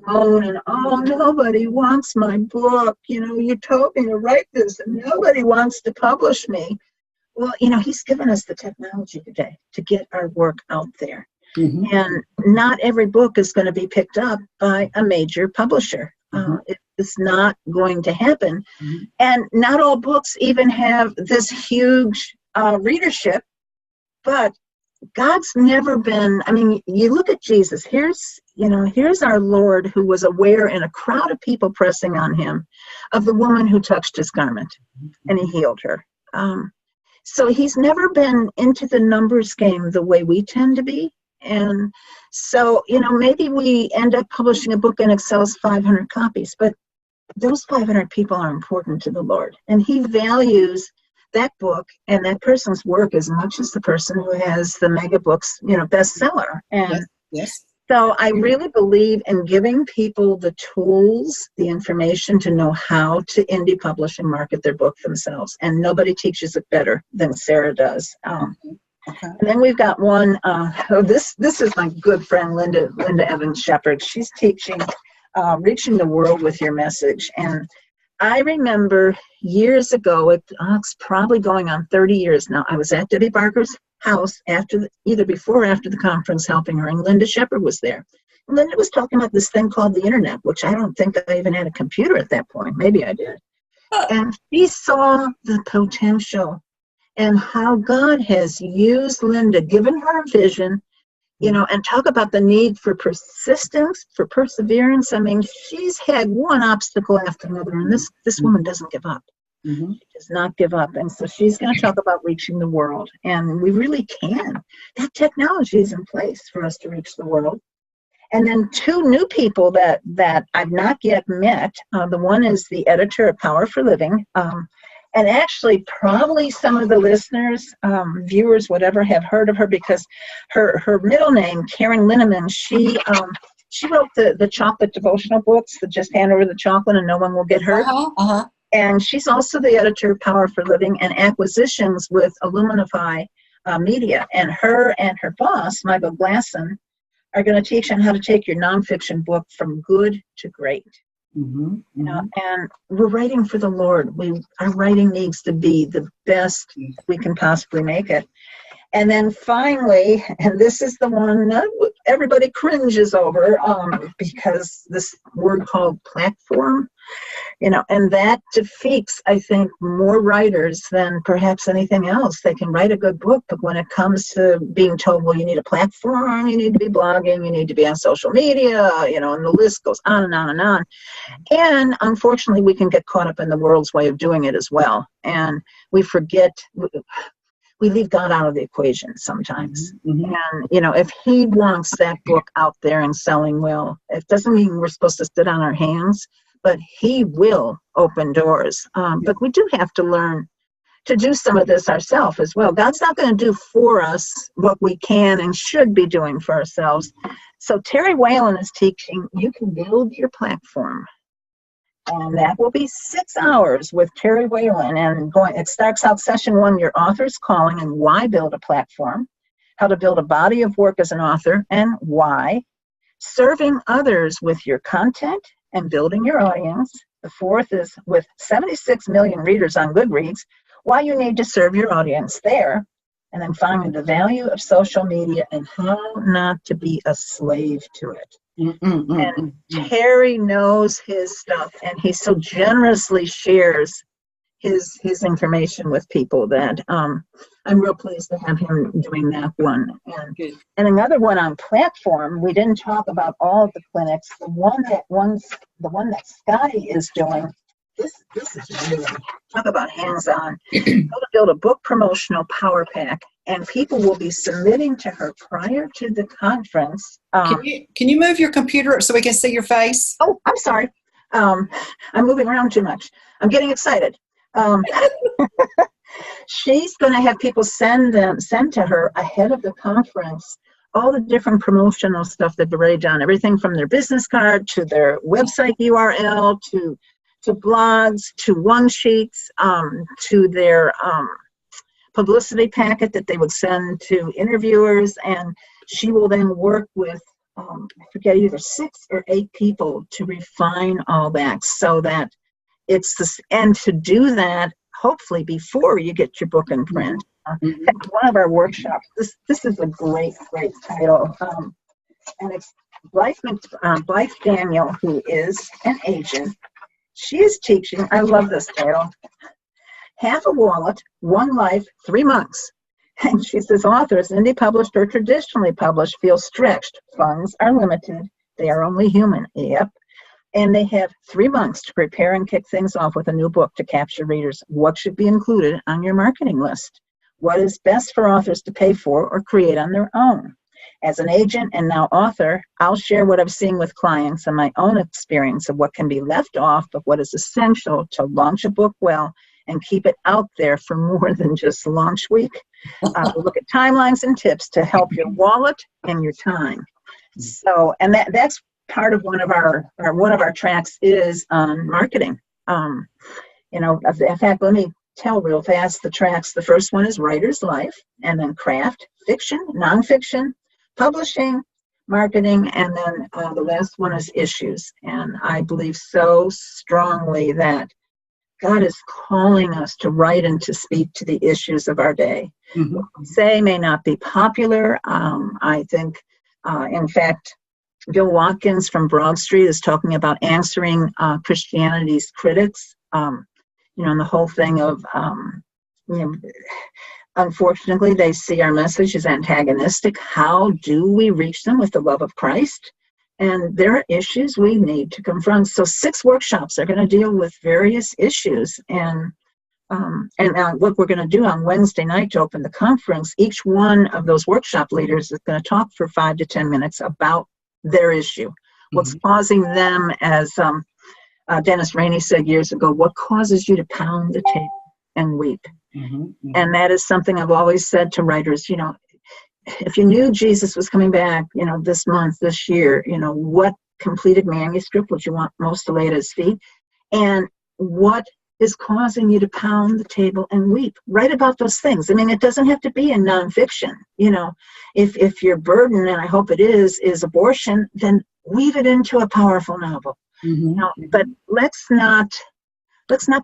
moan and, oh, nobody wants my book. You told me to write this and nobody wants to publish me. Well, he's given us the technology today to get our work out there. Mm-hmm. And not every book is going to be picked up by a major publisher. Mm-hmm. It's not going to happen. Mm-hmm. And not all books even have this huge readership. But God's never been, you look at Jesus, here's our Lord, who was aware in a crowd of people pressing on him of the woman who touched his garment, and he healed her. So he's never been into the numbers game the way we tend to be. And so, maybe we end up publishing a book and it sells 500 copies, but those 500 people are important to the Lord. And he values that book and that person's work as much as the person who has the mega books, bestseller. And yes. So I really believe in giving people the tools, the information to know how to indie publish and market their book themselves. And nobody teaches it better than Sarah does. Okay. And then we've got one, this is my good friend, Linda Evans Shepherd. She's teaching Reaching the World with Your Message. And I remember years ago, it's probably going on 30 years now, I was at Debbie Barker's house either before or after the conference helping her, and Linda Shepherd was there. And Linda was talking about this thing called the internet, which I don't think I even had a computer at that point. Maybe I did. And she saw the potential and how God has used Linda, given her a vision, and talk about the need for persistence, for perseverance. She's had one obstacle after another, and this woman doesn't give up. Mm-hmm. She does not give up. And so she's going to talk about reaching the world, and we really can. That technology is in place for us to reach the world. And then two new people that I've not yet met. The one is the editor of Power for Living. And actually, probably some of the listeners, viewers, whatever, have heard of her because her middle name, Karen Linneman, she wrote the chocolate devotional books that just hand over the chocolate and no one will get hurt. Uh-huh. And she's also the editor of Power for Living and Acquisitions with Illuminify Media. And her boss, Michael Glasson, are going to teach on how to take your nonfiction book from good to great. Mm-hmm. And we're writing for the Lord. Our writing needs to be the best we can possibly make it. And then finally, and this is the one that everybody cringes over because this word called platform, and that defeats, I think, more writers than perhaps anything else. They can write a good book, but when it comes to being told, well, you need a platform, you need to be blogging, you need to be on social media, and the list goes on and on and on. And unfortunately, we can get caught up in the world's way of doing it as well. And we forget, we leave God out of the equation sometimes. Mm-hmm. And, if he wants that book out there and selling well, it doesn't mean we're supposed to sit on our hands, but he will open doors. But we do have to learn to do some of this ourselves as well. God's not going to do for us what we can and should be doing for ourselves. So Terry Whalen is teaching, you can build your platform. And that will be 6 hours with Terry Whalen. And it starts out session 1, your author's calling and why build a platform, how to build a body of work as an author and why, serving others with your content and building your audience. The 4th is with 76 million readers on Goodreads, why you need to serve your audience there. And then finally, the value of social media and how not to be a slave to it. And Terry knows his stuff, and he so generously shares his information with people that I'm real pleased to have him doing that one. And another one on platform, we didn't talk about all of the clinics. The one that Scotty is doing, this is really, talk about hands-on. How to build a book promotional power pack, and people will be submitting to her prior to the conference. Can you move your computer so we can see your face? Oh, I'm sorry. I'm moving around too much. I'm getting excited. She's going to have people send to her ahead of the conference all the different promotional stuff that they've already done, everything from their business card to their website URL to blogs to one sheets to their publicity packet that they would send to interviewers, and she will then work with I forget, either 6 or 8 people to refine all that so that it's this, and to do that hopefully before you get your book in print. One of our workshops, this is a great title, and it's Blythe Daniel, who is an agent. She is teaching, I love this title, Half a Wallet, One Life, 3 months. And she says, authors, indie published or traditionally published, feel stretched. Funds are limited. They are only human. Yep. And they have 3 months to prepare and kick things off with a new book to capture readers. What should be included on your marketing list? What is best for authors to pay for or create on their own? As an agent and now author, I'll share what I've seen with clients and my own experience of what can be left off, but what is essential to launch a book well and keep it out there for more than just launch week. We'll look at timelines and tips to help your wallet and your time. So, and that's part of one of our tracks is on marketing. In fact, let me tell real fast the tracks. The first one is writer's life, and then craft, fiction, nonfiction, publishing, marketing, and then the last one is issues. And I believe so strongly that God is calling us to write and to speak to the issues of our day. What we say may not be popular. I think, in fact, Bill Watkins from Broad Street is talking about answering Christianity's critics. And the whole thing of, unfortunately, they see our message as antagonistic. How do we reach them with the love of Christ? And there are issues we need to confront. So 6 workshops are going to deal with various issues. And what we're going to do on Wednesday night to open the conference, each one of those workshop leaders is going to talk for 5 to 10 minutes about their issue. What's causing them, as Dennis Rainey said years ago, what causes you to pound the table and weep? And that is something I've always said to writers, if you knew Jesus was coming back, this month, this year, what completed manuscript would you want most to lay at his feet? And what is causing you to pound the table and weep? Write about those things. I mean, it doesn't have to be in nonfiction. If your burden, and I hope it is abortion, then weave it into a powerful novel. But let's not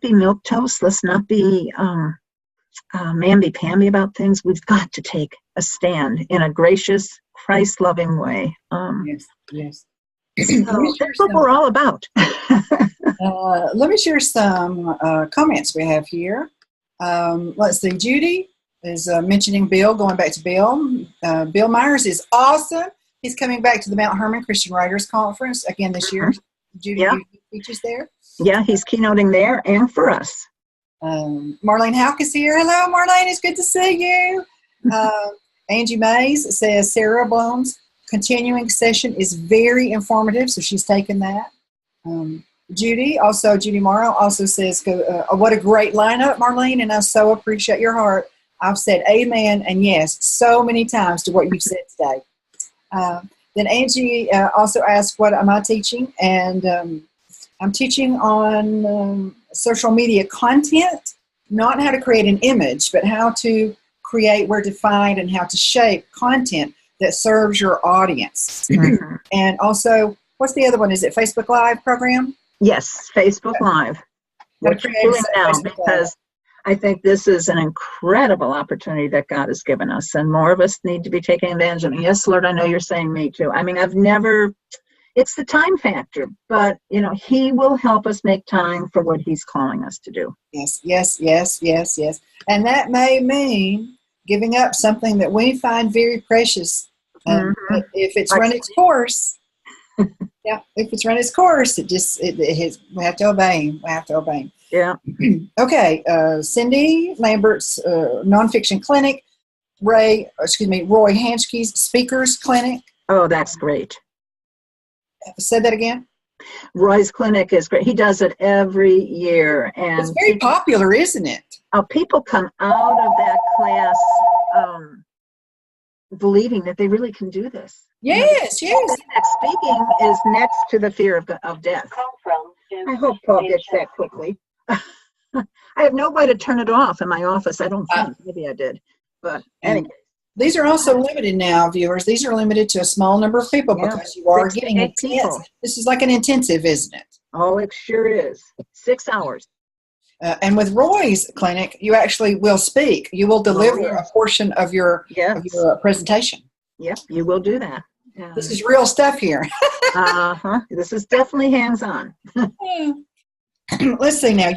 be milquetoast. Let's not be mamby-pamby about things. We've got to take a stand in a gracious, Christ-loving way. Yes. So that's what we're all about. Let me share some comments we have here. Let's see. Judy is mentioning Bill, going back to Bill. Bill Myers is awesome. He's coming back to the Mount Hermon Christian Writers Conference again this year. Judy, you teaches there? Yeah, he's keynoting there and for us. Marlene Houck is here. Hello, Marlene. It's good to see you. Angie Mays says Sarah Blum's continuing session is very informative, so she's taken that. Judy Morrow also says, what a great lineup, Marlene, and I so appreciate your heart. I've said amen and yes so many times to what you've said today. Then Angie also asked, what am I teaching? And I'm teaching on social media content, not how to create an image, but how to create, where to find, and how to shape content that serves your audience. And also, what's the other one? Is it Facebook Live program? Yes, Facebook Live. What you're doing now, because I think this is an incredible opportunity that God has given us, and more of us need to be taking advantage of it. Yes, Lord, I know you're saying me too. I mean, it's the time factor, but, he will help us make time for what he's calling us to do. Yes, yes, yes, yes, yes. And that may mean giving up something that we find very precious. If it's run its course, yeah, if it's run its course, we have to obey him. We have to obey him. Yeah. Okay, Cindy Lambert's nonfiction clinic, Roy Hanske's speakers clinic. Oh, that's great. Say that again. Roy's clinic is great. He does it every year, and it's very popular, isn't it? Oh, people come out of that class believing that they really can do this. Yes, yes. That speaking is next to the fear of death. I hope Paul gets that quickly. I have no way to turn it off in my office. I don't think. Maybe I did. But anyway. These are also limited now, viewers. These are limited to a small number of people because you are getting intense. People. This is like an intensive, isn't it? Oh, it sure is. 6 hours. And with Roy's clinic, you actually will speak. You will deliver a portion of your presentation. Yep, you will do that. This is real stuff here. This is definitely hands-on. Let's see now.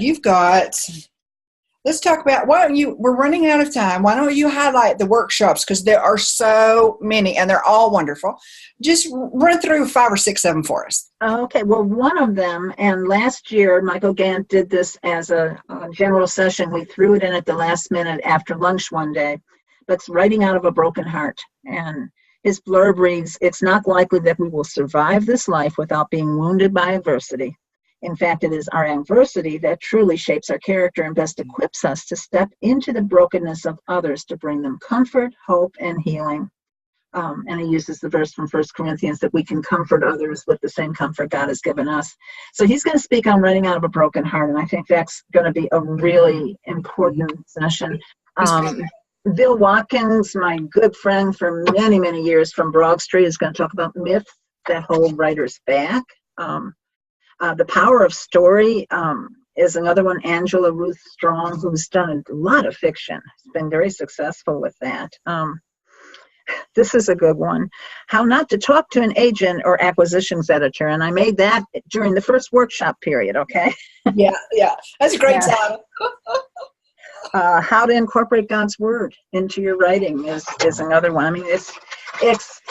Let's talk about, we're running out of time. Why don't you highlight the workshops? Because there are so many and they're all wonderful. Just run through 5 or 6 of them for us. Okay. Well, one of them, and last year, Michael Gant did this as a general session. We threw it in at the last minute after lunch one day. But it's Writing Out of a Broken Heart. And his blurb reads, "It's not likely that we will survive this life without being wounded by adversity. In fact, it is our adversity that truly shapes our character and best equips us to step into the brokenness of others to bring them comfort, hope, and healing." And he uses the verse from 1 Corinthians that we can comfort others with the same comfort God has given us. So he's going to speak on writing out of a broken heart, and I think that's going to be a really important session. Bill Watkins, my good friend for many, many years from Broad Street, is going to talk about myths that hold writers back. The Power of Story is another one. Angela Ruth Strong, who's done a lot of fiction, has been very successful with that. This is a good one. How Not to Talk to an Agent or Acquisitions Editor. And I made that during the first workshop period, okay? Yeah. That's a great title. How to Incorporate God's Word into your writing is another one. I mean, it's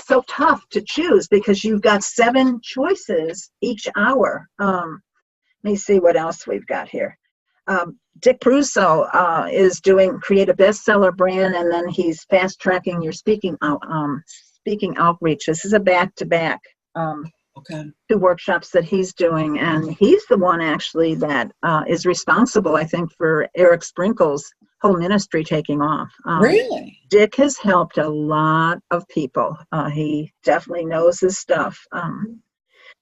so tough to choose because you've got 7 choices each hour. Let me see what else we've got here. Dick Prusso is doing Create a Bestseller Brand, and then he's fast-tracking your speaking outreach. This is a back-to-back 2 workshops that he's doing, and he's the one actually that is responsible, I think, for Eric Sprinkle's whole ministry taking off. Really? Dick has helped a lot of people. He definitely knows his stuff.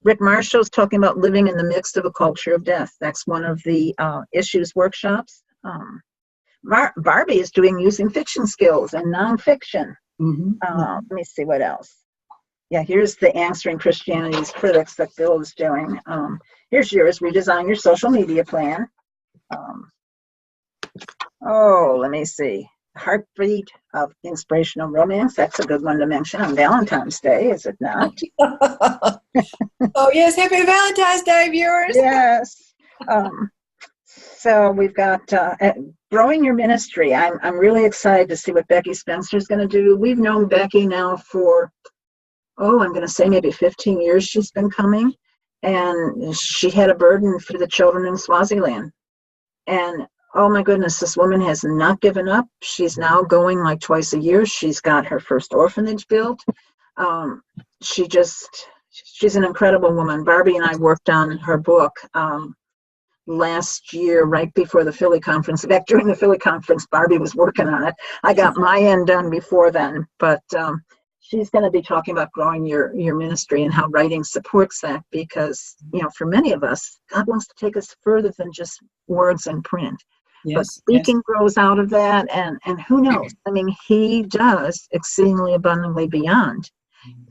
Rick Marshall's talking about living in the midst of a culture of death. That's one of the issues workshops. Barbie is doing using fiction skills and nonfiction. Let me see what else. Yeah, here's the Answering Christianity's Critics that Bill is doing. Here's yours, Redesign Your Social Media Plan. Let me see. Heartbeat of Inspirational Romance. That's a good one to mention on Valentine's Day, is it not? Oh, yes. Happy Valentine's Day, viewers. Yes. So we've got Growing Your Ministry. I'm really excited to see what Becky Spencer's going to do. We've known Becky now for, I'm going to say maybe 15 years she's been coming. And she had a burden for the children in Swaziland. And oh my goodness, this woman has not given up. She's now going like twice a year. She's got her first orphanage built. She's an incredible woman. Barbie and I worked on her book last year, right before the Philly conference. In fact, during the Philly conference, Barbie was working on it. I got my end done before then, but she's going to be talking about growing your ministry and how writing supports that because, for many of us, God wants to take us further than just words and print. Yes, but speaking grows out of that, and who knows? I mean, he does exceedingly abundantly beyond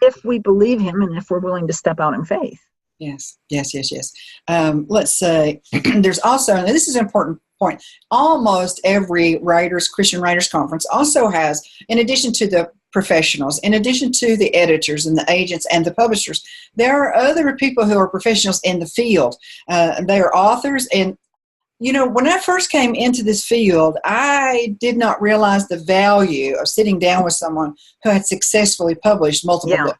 if we believe him and if we're willing to step out in faith. Yes. Let's say there's also, and this is important point. Almost every Christian Writers Conference also has, in addition to the professionals, in addition to the editors and the agents and the publishers, there are other people who are professionals in the field. They are authors. And, when I first came into this field, I did not realize the value of sitting down with someone who had successfully published multiple books.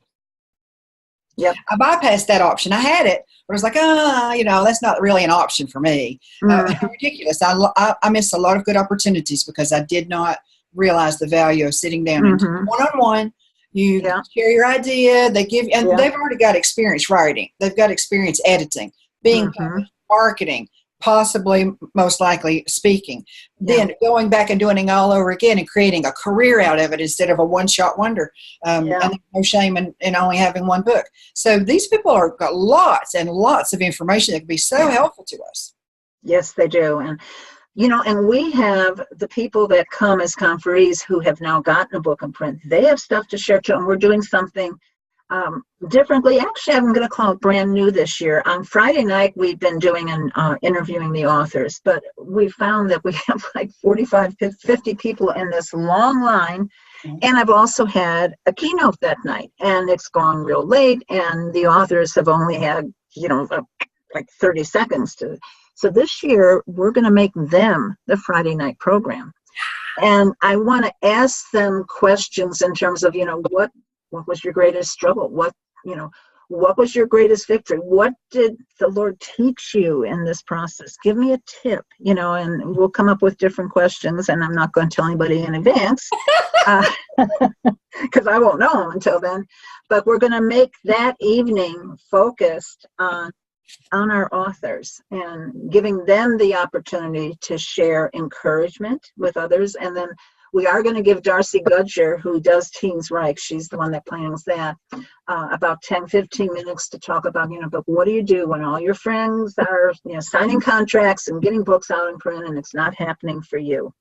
Yep. I bypassed that option. I had it, but I was like, that's not really an option for me. It's ridiculous. I missed a lot of good opportunities because I did not realize the value of sitting down and one-on-one. You share your idea. They give, and they've already got experience writing. They've got experience editing, being published, marketing, possibly, most likely, speaking. Then going back and doing it all over again and creating a career out of it instead of a one-shot wonder. And no shame in only having one book. So these people are got lots and lots of information that can be so helpful to us. Yes, they do. And and we have the people that come as conferees who have now gotten a book in print. They have stuff to share too, and we're doing something differently. Actually, I'm going to call it brand new this year. On Friday night, we've been doing interviewing the authors, but we found that we have like 45, 50 people in this long line. And I've also had a keynote that night, and it's gone real late, and the authors have only had, like 30 seconds to. So this year, we're going to make them the Friday night program. And I want to ask them questions in terms of, what was your greatest struggle? What was your greatest victory? What did the Lord teach you in this process? Give me a tip, and we'll come up with different questions. And I'm not going to tell anybody in advance because I won't know them until then. But we're going to make that evening focused on our authors and giving them the opportunity to share encouragement with others. And then we are going to give Darcy Gudger, who does Teens Right, she's the one that plans that, about 10, 15 minutes to talk about, but what do you do when all your friends are, signing contracts and getting books out in print and it's not happening for you?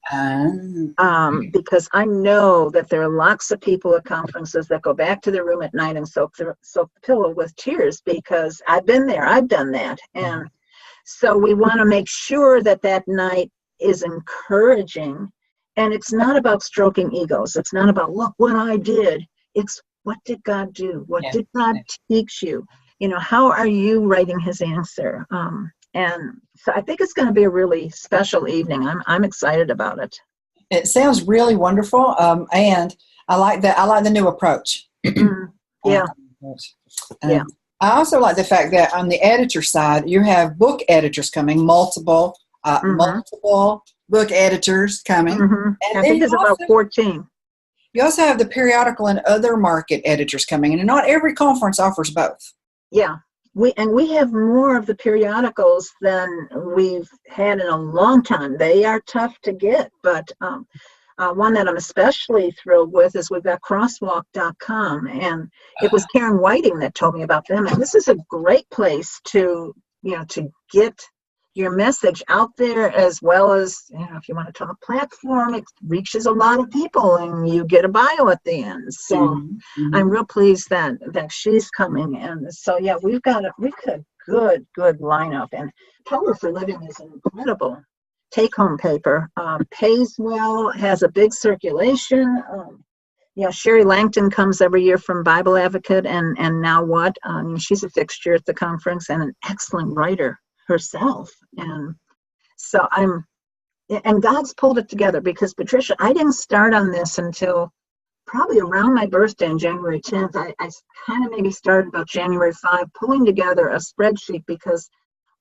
Because I know that there are lots of people at conferences that go back to their room at night and soak the pillow with tears because I've been there, I've done that. And so we want to make sure that night is encouraging. And it's not about stroking egos. It's not about, look what I did. It's what did God do? What did God teach you? How are you writing his answer? And so I think it's going to be a really special evening. I'm excited about it. It sounds really wonderful. And I like that. I like the new approach. Yeah. I also like the fact that on the editor side, you have book editors coming, multiple book editors coming. And I think there's about 14. You also have the periodical and other market editors coming, and not every conference offers both. Yeah, we have more of the periodicals than we've had in a long time. They are tough to get, but one that I'm especially thrilled with is we've got crosswalk.com, and it was Karen Whiting that told me about them. And this is a great place to get your message out there, as well as, if you want to talk platform, it reaches a lot of people and you get a bio at the end. So I'm real pleased that she's coming. And so, we've got a good lineup, and Power for Living is an incredible take-home paper. Pays well, has a big circulation. Sherry Langton comes every year from Bible Advocate and Now What. She's a fixture at the conference and an excellent writer herself. And so and God's pulled it together, because Patricia, I didn't start on this until probably around my birthday on January 10th. I kind of maybe started about January 5, pulling together a spreadsheet, because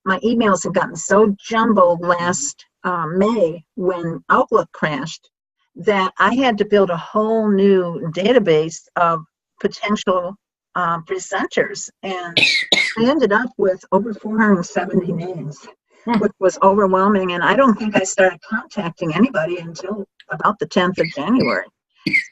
my emails had gotten so jumbled last May when Outlook crashed that I had to build a whole new database of potential presenters, and I ended up with over 470 names, which was overwhelming. And I don't think I started contacting anybody until about the 10th of January.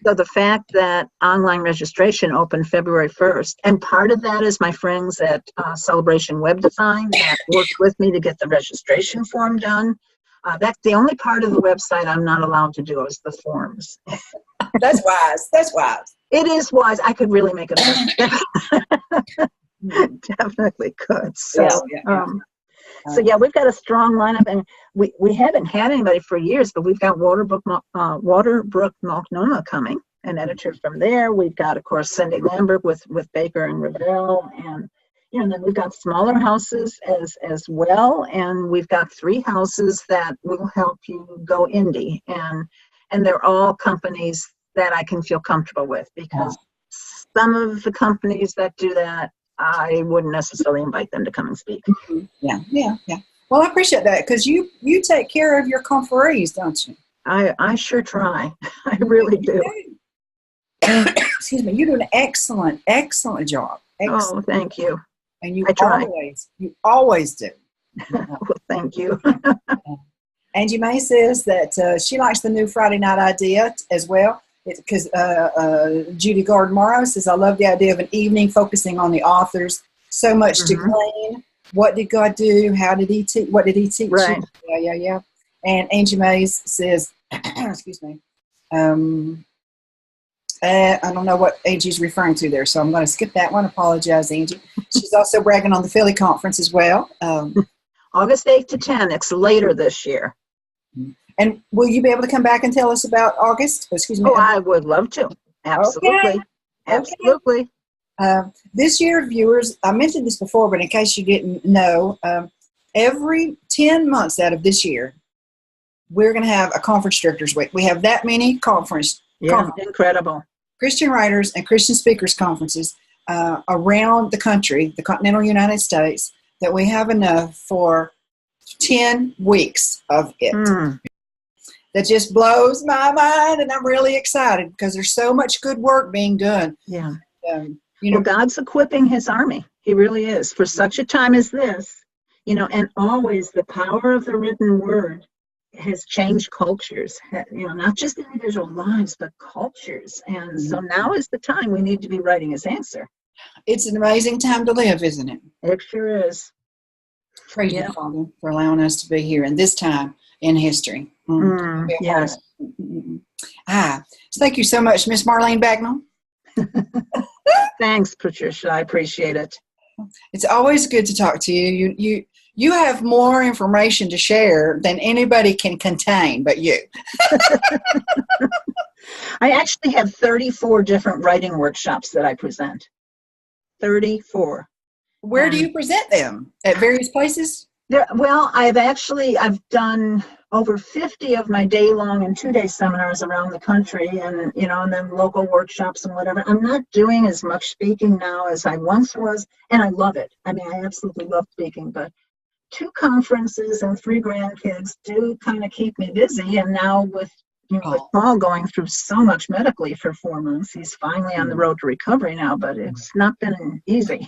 So the fact that online registration opened February 1st, and part of that is my friends at Celebration Web Design that worked with me to get the registration form done. That's the only part of the website I'm not allowed to do, is the forms. That's wise. That's wise. It is wise. I could really make it. Definitely could. So, So yeah, we've got a strong lineup, and we haven't had anybody for years, but we've got Waterbrook Multnomah coming, an editor from there. We've got, of course, Cindy Lambert with Baker and Revell, and then we've got smaller houses as well, and we've got 3 houses that will help you go indie, and they're all companies that I can feel comfortable with, because some of the companies that do that, I wouldn't necessarily invite them to come and speak. Yeah. Well, I appreciate that, because you take care of your conferees, don't you? I sure try. I really do. Excuse me. You do an excellent job. Excellent. Oh, thank you. And you try. always do. Well, thank you. Angie May says that she likes the new Friday night idea as well. Because Judy Gardner-Morrow says, I love the idea of an evening focusing on the authors. So much to glean. What did God do? How did he teach? What did he teach Right. you? Yeah. And Angie Mays says, excuse me, I don't know what Angie's referring to there, so I'm going to skip that one. Apologize, Angie. She's also bragging on the Philly conference as well. August 8th to 10. It's later this year. And will you be able to come back and tell us about August? Excuse me. Oh, I would love to. Absolutely. Okay. Absolutely. This year, viewers, I mentioned this before, but in case you didn't know, every 10 months out of this year, we're going to have a Conference Directors Week. We have that many conferences. Yeah, incredible. Christian writers and Christian speakers conferences around the country, the continental United States, that we have enough for 10 weeks of it. That just blows my mind, and I'm really excited because there's so much good work being done. Yeah. Well, God's equipping his army. He really is. For such a time as this, and always the power of the written word has changed cultures, not just individual lives, but cultures. And so now is the time we need to be writing his answer. It's an amazing time to live, isn't it? It sure is. Praise you, Father, for allowing us to be here in this time in history. Yes. So thank you so much, Miss Marlene Bagnull. Thanks, Patricia. I appreciate it. It's always good to talk to you. You have more information to share than anybody can contain but you. I actually have 34 different writing workshops that I present. 34. Where do you present them? At various places? Well, I've done over 50 of my day-long and 2-day seminars around the country, and and then local workshops and whatever. I'm not doing as much speaking now as I once was, and I love it. I mean, I absolutely love speaking, but 2 conferences and 3 grandkids do kind of keep me busy. And now with Paul going through so much medically for 4 months, he's finally on the road to recovery now, but it's not been easy.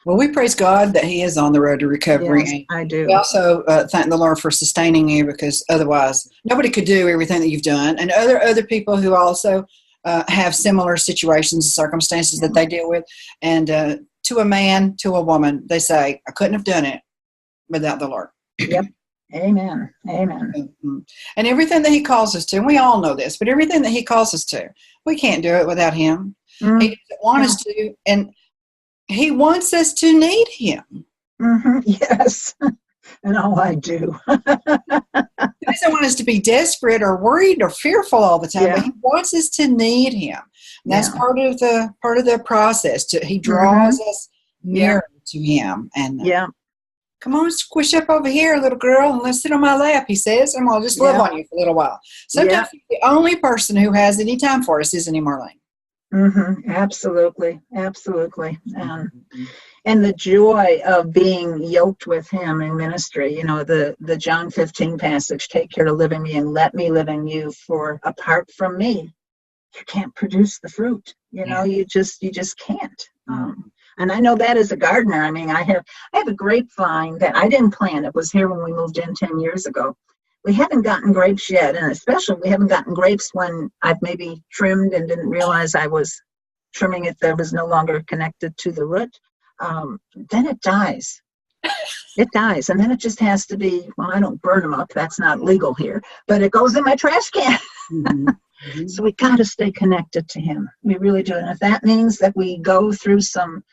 Well, we praise God that he is on the road to recovery. Yes, I do. We also thank the Lord for sustaining you, because otherwise nobody could do everything that you've done. And other people who also have similar situations and circumstances that they deal with. And to a man, to a woman, they say, I couldn't have done it without the Lord. Yep. Amen. Amen. And everything that he calls us to, and we all know this, but everything that he calls us to, we can't do it without him. He doesn't want us to, and he wants us to need him. Yes. And I do. He doesn't want us to be desperate or worried or fearful all the time, but he wants us to need him. And that's part of the process. He draws us nearer to him. And come on, squish up over here, little girl, and let's sit on my lap, he says, and I'll just love on you for a little while. Sometimes he's the only person who has any time for us, isn't he, Marlene? Absolutely. And the joy of being yoked with him in ministry, the John 15 passage, take care to live in me and let me live in you, for apart from me, you can't produce the fruit. You just can't. And I know that as a gardener. I mean, I have a grapevine that I didn't plant. It was here when we moved in 10 years ago. We haven't gotten grapes yet, and especially we haven't gotten grapes when I've maybe trimmed and didn't realize I was trimming it that was no longer connected to the root. Then it dies. It dies, and then it just has to be, well, I don't burn them up. That's not legal here, but it goes in my trash can. So we got to stay connected to him. We really do. And if that means that we go through some,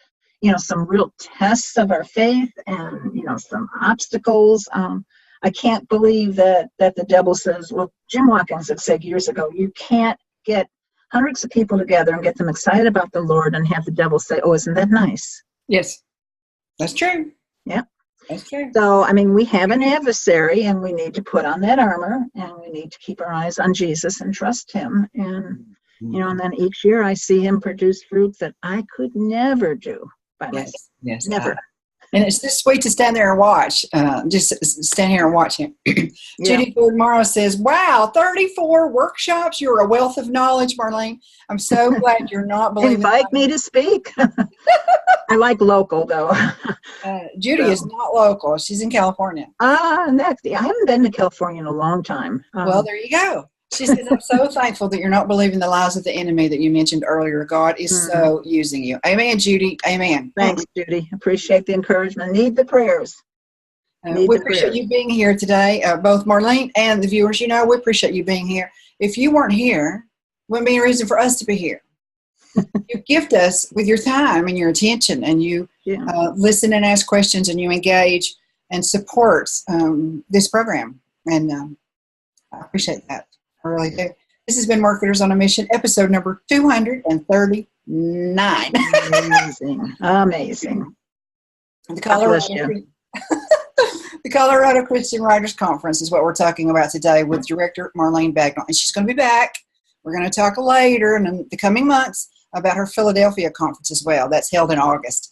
some real tests of our faith and, some obstacles. I can't believe that the devil says, well, Jim Watkins had said years ago, you can't get hundreds of people together and get them excited about the Lord and have the devil say, oh, isn't that nice? Yes, that's true. Yeah. That's true. So, we have an adversary, and we need to put on that armor, and we need to keep our eyes on Jesus and trust him. And, and then each year I see him produce fruit that I could never do by myself. Yes. Never. And it's just sweet to stand there and watch, just stand here and watch him. Yeah. Judy Ford Morrow says, wow, 34 workshops. You're a wealth of knowledge, Marlene. I'm so glad you're not believing. Invite me to speak. I like local, though. Judy is not local. She's in California. I haven't been to California in a long time. Well, there you go. She says, I'm so thankful that you're not believing the lies of the enemy that you mentioned earlier. God is so using you. Amen, Judy. Amen. Thanks, Judy. Appreciate the encouragement. Need the prayers. We appreciate you being here today, both Marlene and the viewers. We appreciate you being here. If you weren't here, wouldn't be a reason for us to be here. You gift us with your time and your attention, and you listen and ask questions, and you engage and support this program. And I appreciate that. I really do. This has been Marketers on a Mission, episode number 239. Amazing. The Colorado Christian Writers Conference is what we're talking about today with Director Marlene Bagnull. And she's going to be back. We're going to talk later in the coming months about her Philadelphia conference as well. That's held in August.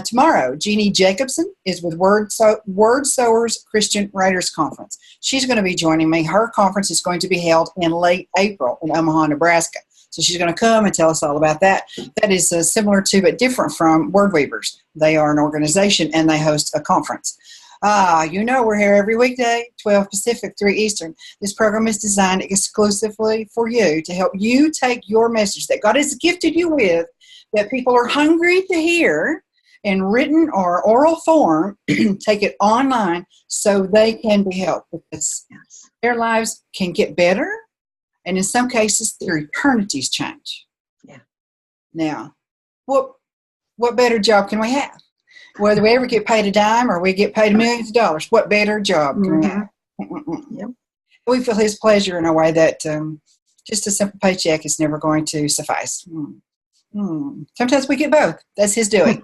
Tomorrow, Jeannie Jacobson is with Word Sowers Christian Writers Conference. She's going to be joining me. Her conference is going to be held in late April in Omaha, Nebraska. So she's going to come and tell us all about that. That is similar to but different from Word Weavers. They are an organization and they host a conference. We're here every weekday, 12 Pacific, 3 Eastern. This program is designed exclusively for you to help you take your message that God has gifted you with, that people are hungry to hear, in written or oral form, take it online so they can be helped, because their lives can get better, and in some cases their eternities change. Yeah. Now, what better job can we have? Whether we ever get paid a dime or we get paid millions of dollars, what better job can we have? Yep. We feel his pleasure in a way that just a simple paycheck is never going to suffice. Sometimes we get both. That's his doing.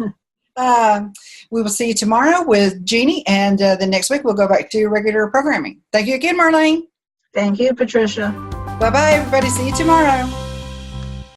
We will see you tomorrow with Jeannie, and the next week we'll go back to regular programming. Thank you again, Marlene. Thank you, Patricia. Bye-bye, everybody. See you tomorrow.